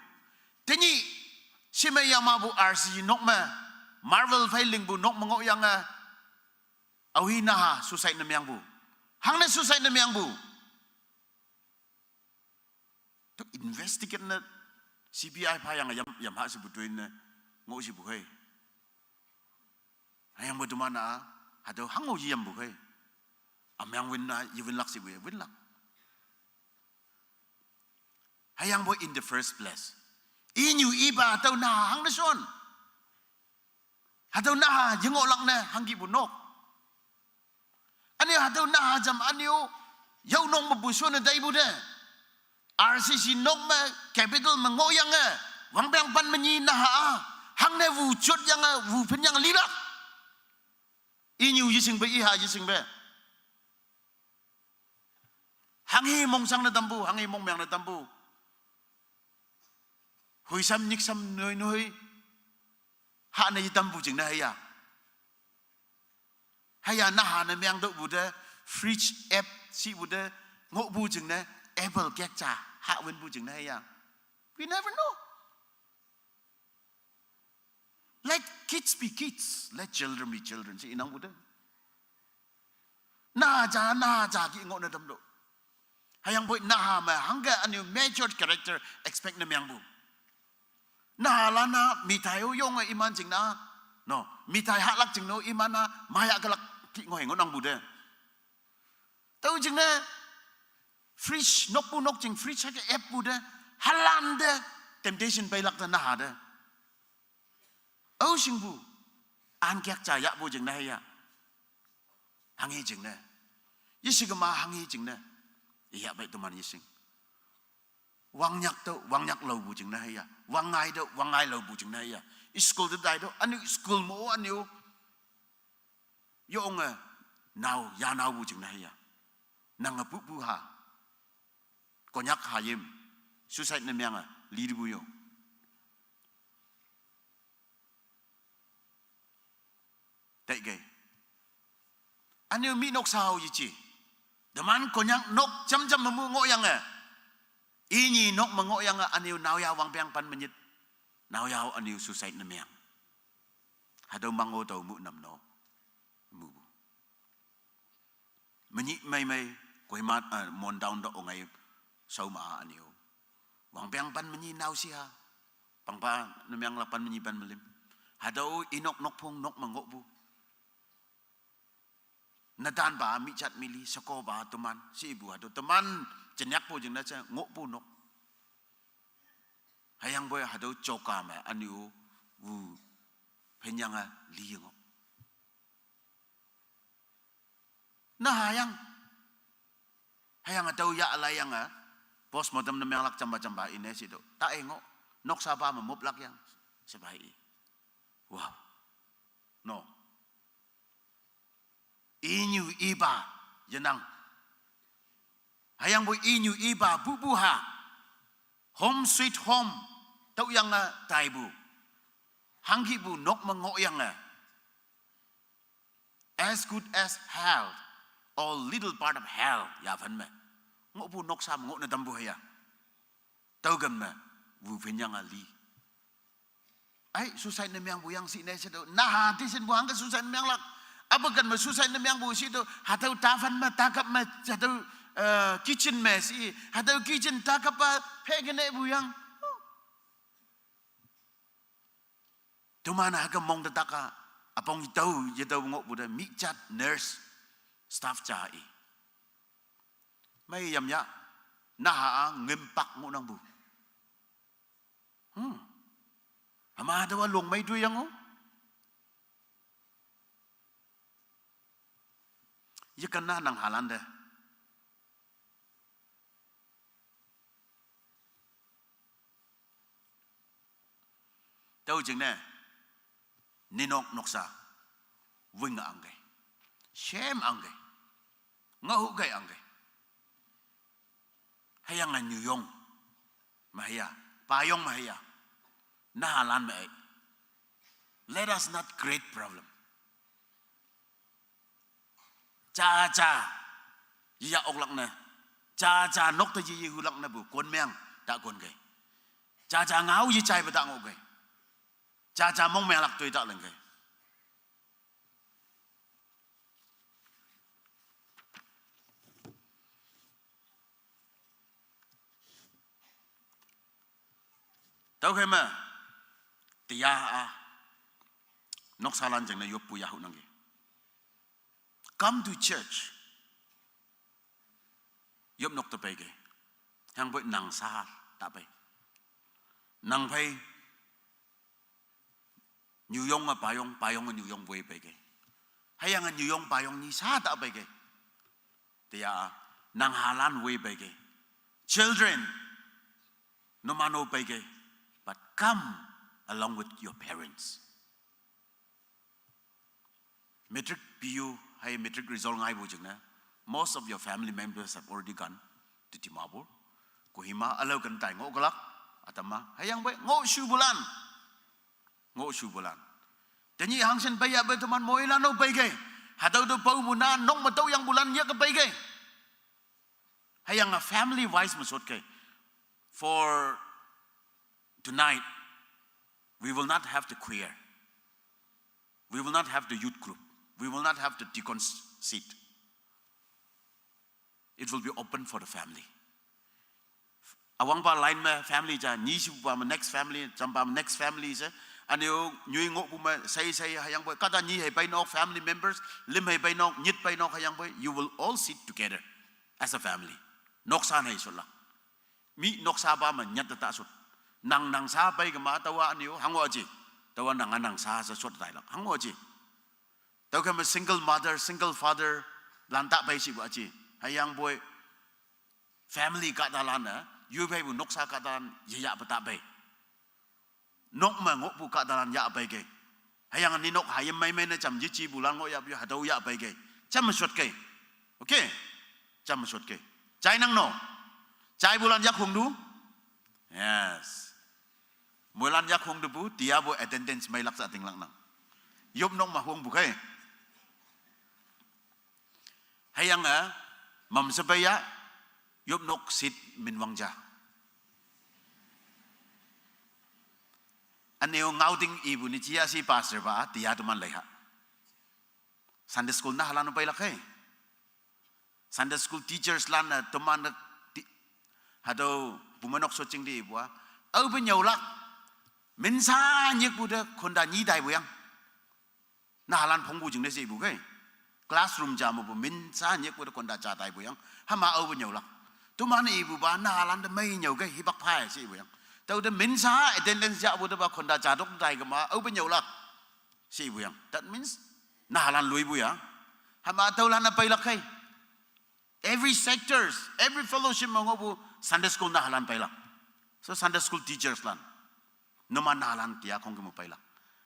teni sime yama bu RC nok ma marvel failing bu nok mengo yang awi naha suicide na myang bu hang ne suicide na myang bu to investigate na CBI pa yang yam ha sebutuin ngo si bu hai hayang betul mana hado hango yam bu kai amyang win na yivin lak si win lak hayang boy in the first place inyu iba tau na hang na son hado na yengo lak na hangi bu nok ani hado na jam anio yau nong ma bu son na dai bu de RCC nok ma capital ma ngoyang a wang bang pan manyi na ha hang ne vu chot yang a vu pen yang li lak inyu yising be i ha yising be hang hi mong sang na dambu hang hi mong myang na dambu hui sam nik sam noi noi ha na dambu jing na haya na ha na myang do bu de fridge app si bu de ngo bu jing na apple kek cha ha wen bu jing na we never know. Let kids be kids, let children be children. Si inang bu de na ja ki ngo na dam do hayang boy na ha ma hanga anu major character expect na myang bu na la na mi thai o yong a iman jing na no mi thai ha lak jing no iman na maya ka lak ki ngoi ngo nang bu de tau jing na fridge nok bu nok jing fridge ha ka app bu de halan de temptation bai lak na ha de au sing bu an kyak cha ya bu jing na ya hang hi jing na yisig ma hang hi jing na ya bai tu man yising wang nyak lo bu jing na ya wang ngai lo bu jing na ya school de dai do anu school mo anu yo nga now ya now bu jing na ya nang a pu ha ko nyak ha yim suicide na myang a li bu yo dai ge anu mi nok sao yi chi daman ko nyak nok cham mamu ngo yang a inyi nok ma ngo yang a anu naw ya wang piang pan menyit naw ya anu suicide na myang hado mango tau mu nam no mu menyi mai koi mat mon down do ngai sau ma anu wang piang pan menyi naw si ha pang pa na myang lapan menyi pan melim hado inok nok phong nok ma ngo bu nadan ba mi chat mili sako ba teman si ibu ado teman jenyak po jeng na cha ngo pu nok hayang boy hado choka ma anu wu penyang a li ngo na hayang atau ya alayang a bos modem na myang lak chamba ine si do ta ngo nok sa ba ma mop lak yang sebai wow no inyu iba yenang hayang boy inyu iba bu ha home sweet home tau yang a tai bu hangki bu nok mango yang a as good as hell or little part of hell ya phan me ngo bu nok sam ngo na dam bu ya tau gan me bu phen yang a li ai suicide na myang bu yang si ne se do na ha ti sin bu hang ka suicide na myang lak abagan ma suicide na myang bu si do hatau ta phan ma ta kap ma hatau kitchen mess si hatau kitchen ta kap pa phegene bu yang tu mana ka mong ta ka apong tau ye tau ngo bu da mi chat nurse staff cha i mai yam ya na ha ngem pak ngo nang bu ama da wa long mai tu yang o ye kan na nang halan de tau jing ne ninok noksa wing angge shame angge ngau gai angge hayang an yong mahaya pa yong mahaya na halan me let us not create problem cha ya ok lak na cha nok ta ji hu lak na bu kon meng ta kon gai cha ngau yi chai ba ta ngau gai cha mong meng lak tui ta leng gai tau kai ma tia a nok salan jeng na yop pu ya hu nang gai come to church yop nok ta pe ge hang boi nang sa ta pe nang pe New Yong a payong New Yong way pe ge hayang a New Yong payong ni sa ta pe ge tia nang halan way pe ge children no mano pe ge but come along with your parents metric PU hay metric result ngai bu jing na most of your family members have already gone to Timabur Kohima alo kan tai ngo galak atama hayang bai ngo shu bulan tani hang sen bai ya bai teman moi la no bai ge hadau do pau muna nong ma tau yang bulan ya ka bai ge hayang a family wise masot ke for tonight we will not have the queer we will not have the youth group we will not have the deacon's seat it will be open for the family awang pa line ma family ja ni su pa ma next family jam pa next family se anyo nyui ngo pu ma say hayang boy kada ni hay bai nok family members lim hay bai nok nyit bai nok hayang boy you will all sit together as a family nok sa nei so la mi nok sa ba ma nyat ta sut nang sa bai ga ma tawa anyo hango ji tawa nang sa sa sut dai la hango ji taw ka ma single mother single father lan ta bai si ba ji hayang boy family ka da lan na yu bai bu nok sa ka dan ya pa ta bai nok ma ngo bu ka dan ya bai ge hayang ni nok hayam mai na cham ji chi bu lang ngo ya bi ha dau ya bai ge cham ma sot ke okay cham ma sot ke chai nang no chai bulan yak hung du yes bulan yak hung du bu dia bu attendance mai lak sa ting lang nang yop nok ma hung bu ke hayang a mam sabaya yop nok sit min wang ja aneo ngauting ibu ni chia si pastor ba tia tu man leha Sunday school na halan pa ilakay Sunday school teachers lan na tuman hado bumanok so ching di ibu au ben yau lak min sa nyek bu de konda ni dai bu yang na halan phong bu jing de si ibu ke classroom jam bu min sa nyek bu de konda cha dai bu yang hama au ben yau lak tu man ibu ba na halan de mai nyau ke hi bak phai si ibu yang tau de min sa attendance ja bu de ba konda cha dok dai ga ma au ben yau lak si ibu yang that means na halan lui bu ya hama tau lan na pai lak kai every sectors every fellowship mango bu Sunday school na halan pai lak so Sunday school teachers lan no man na halan tia kong ke mo pai lak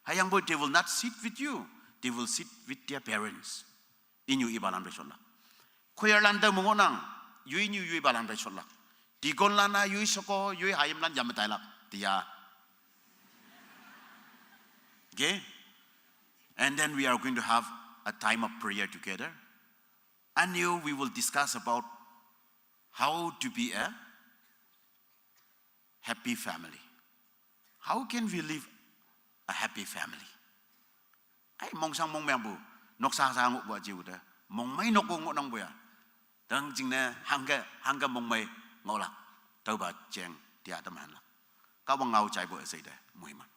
hayang boy they will not sit with you they will sit with their parents inyu ibalan besol lak khoyar lan da mo nang yui nyu yui balan besol lak dikon lan na yui soko yui hayam lan jam tai lak tia okay and then we are going to have a time of prayer together and we will discuss about how to be a happy family. How can we live a happy family? Ay mong sang mong membu nok sa sang bo jiu de mong mai nok ngo nang bo ya dang jing na hanga mong mai ngo la tau ba cheng tia tam han la ka bang ngau chai bo sei de moi man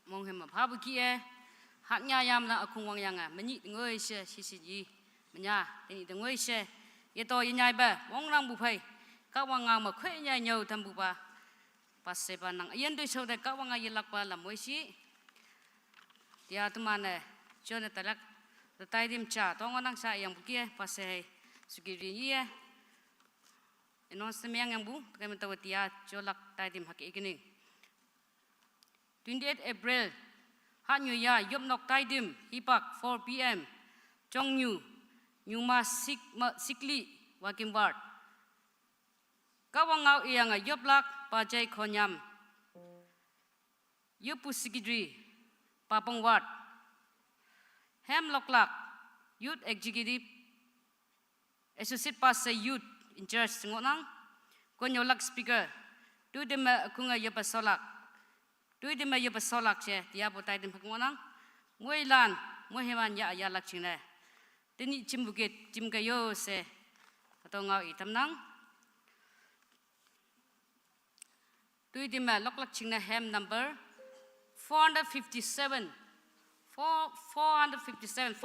mong hem ma bu ki e hak nya yam la akung wang yang a mani ngoi she si si ji manya ni de ngoi she ye to ye nyai ba wong rang bu phai ka wang nga ma khwe nya nyau tham bu ba pa se ba nang yen doi so de ka wang ye lak ba la moi si ya tu man ne jo ne talak de tai dim cha to ngang sa yang bu ki pa se su gi ri ye enon se myang yang bu ka me to tia jo lak tai dim hak ekening 28 April hat nyu ya yop nok tai dim hipak 4 PM chong nyuma sikli wakim ward kawangau yang yop lak pa jai khonyam yupu sikidri papong ward hem lok lak youth executive associate pastor youth in church ngonang konyolak speaker tu dem kunga yopa solak tu dem yopa solak che dia botai dem ngonang ngoi lan ngoi heman ya lak chine tini chimbukit chimkayo se atau ngau itam nang Tui di ma lok lak ching na hem number 457. 457.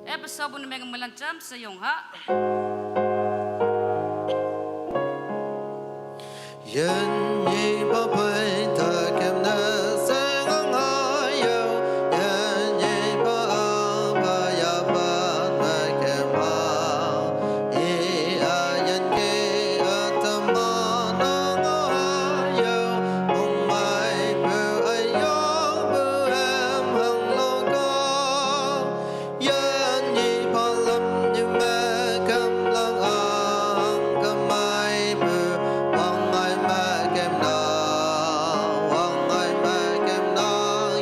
Episode bu meng melancam sayong ha. Yen yi ba pai ta kem na sang ang ayo. Yen yi ba ba ya ba ma kem ba. I a yen ke a ta ma na ayo. Mong mai bu ai yo bu em hang lo ko. Yen yi ba lam như ma kem lang ang kem mai bu. Wang ai ma kem na, wang ai ma kem na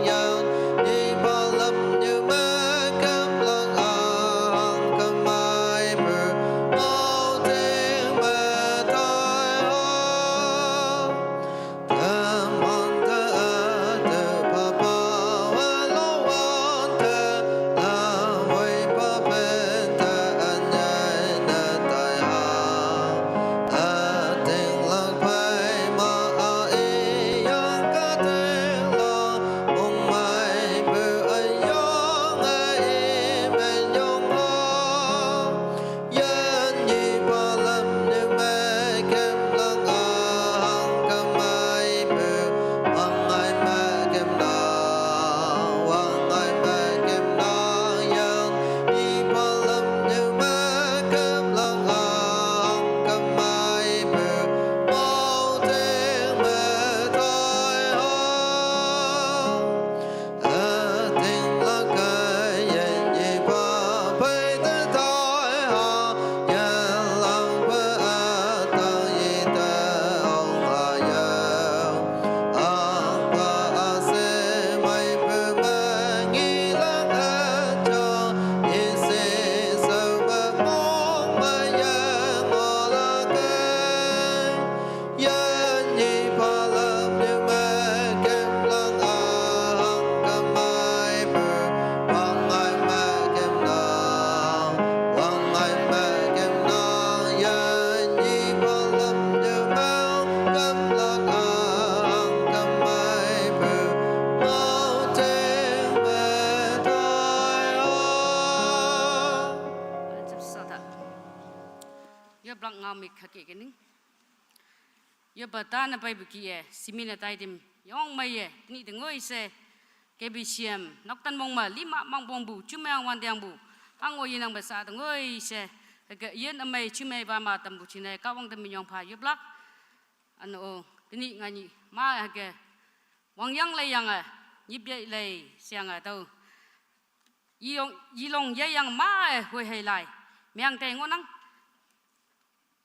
yan. Yi ba lam như ma kem lang ang kem mai bu. Mau tiếng ma tai ho. Tam an ta ta pa pa wa lo wan ta. La wei pa pen ta an nhai na tai ha. A tiếng lang pai ma a e yang ka tiếng lang. Mong mai bu ai yong ai e men yong ho. Yen yi ba lam như ma kem lang ang kem mai bu. Wang ai ma kem na, wang ai ma kem na yan. Yi ba lam như ma kem lang ang kem mai bu. Mau tiếng ma tai ho. A tiếng lang kai yen yi ba pai ta tai ha. Yen lang ba a tang yi ta ong a yang. Ang ba a se mai bu ma ngi lang a chang. Yi se sao ba mong ma yang o la kai. Yen yi ba lam như ma kem lang ang kem mai bu. Wang ai ma kem na, wang ai ma kem na yan. Yi ba lam như ma kem lang ang kem mai bu. Mau tiếng ma tai ho. Melancam sata. Yo blang ngam ik hake kening. Yo bata na pai buki e simina tai dim yong mai e ni de ngoi se KBCM nok tan mong ma lima mang bong bu chumang wan diang bu pango yin ang basa de ngoi se ga yen amai chumai ba ma tam bu chinai ka wang tam yong pha yo blak ano ni ngani ma ga wang yang lai yang a nhịp dậy lai siang a tau yi long ye yang ma e hoi hai lai miang te ngonang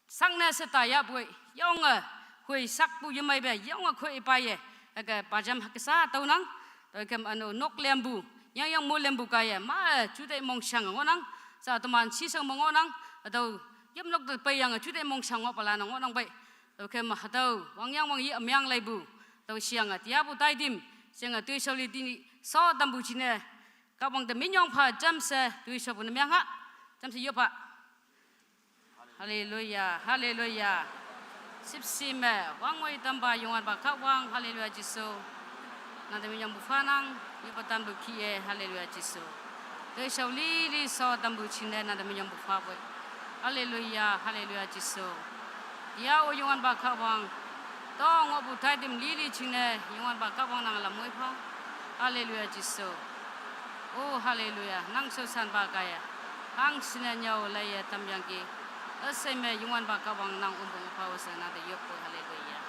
sang na se ta ya bui yong a hoi sak bu yamai be yong a khoi pa ye aga pajam haksa tau nang to kem ano nok lembu yang mo lembu ka ye ma chu dai mong sang ngonang sa to man si sang ngonang tau yam nok de pe yang chu dai mong sang ngo pala ngonang bai to kem ha tau wang yi amyang lai bu tau siang a tia bu tai dim siang a tui soli ti so dam bu chine ka bang de min yong pha jam se tui so bu na myang ha jam se yo pa. Hallelujah, hallelujah. Sip sime, wang wai tamba yongan ba ka wang, hallelujah Jisu. Nanti minyak bufanang, yupatan bukie, hallelujah Jisu. Doi shau li so tambu chine nanti minyak bufawe. Hallelujah, hallelujah Jisu. Ya o yongan ba ka wang, dong o butai dim li chine, yongan ba ka wang nang lamoi pa. Hallelujah Jisu. Oh hallelujah, nang susan ba kaya. Hang sine nyau laya tam yang ki. Aseme yungan baka wang nang umbung pawasa na de yoko hallelujah.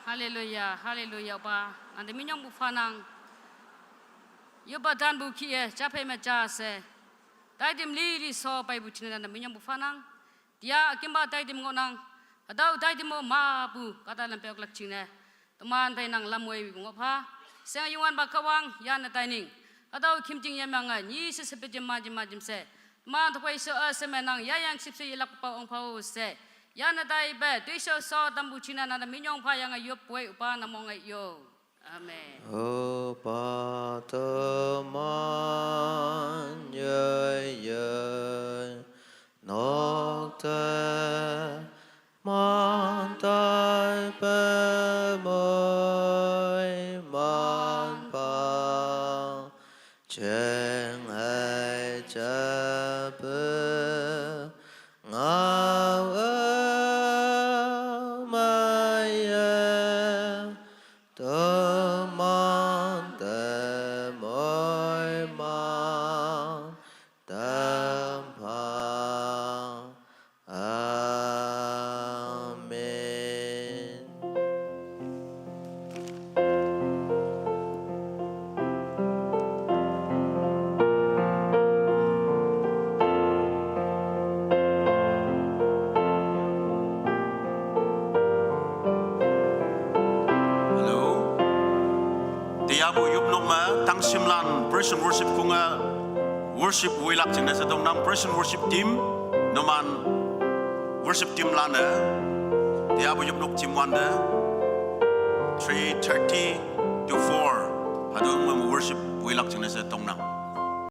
Hallelujah, hallelujah ba. Ande minyong bu fanang. Yo ba dan bu ki e chape ma cha se. Dai dim li so pai bu chin na minyong bu fanang. Dia akimba dai dim ngonang. Adau dai dim mo ma bu kata lam peok lak chin ne. Tuman pai nang lamoi bu ngopha. Sa yuan ba kawang ya na tai ning. Adau kim jing ya manga ni se se pe jim ma jim se. Ma to pai so a se menang ya yang sip se yelak pa ong phau se. Ya na dai be tui so so tambu china na minyong pha yang ayop poi upa na mong ay yo. Amen. Ba tơ man yơi yơi nóc tơ man tai bê môi man pa cheng hai cha bê ngao mai tơ man tê môi man tam pa amen. Hello. Dia bu yup nok ma tang simlan person worship kunga worship wilak jing na sa dong nam person worship team noman worship team lana. Dia bu yup nok team wanda 3:30 to 4. Hadong ma worship wilak jing na sa dong nam.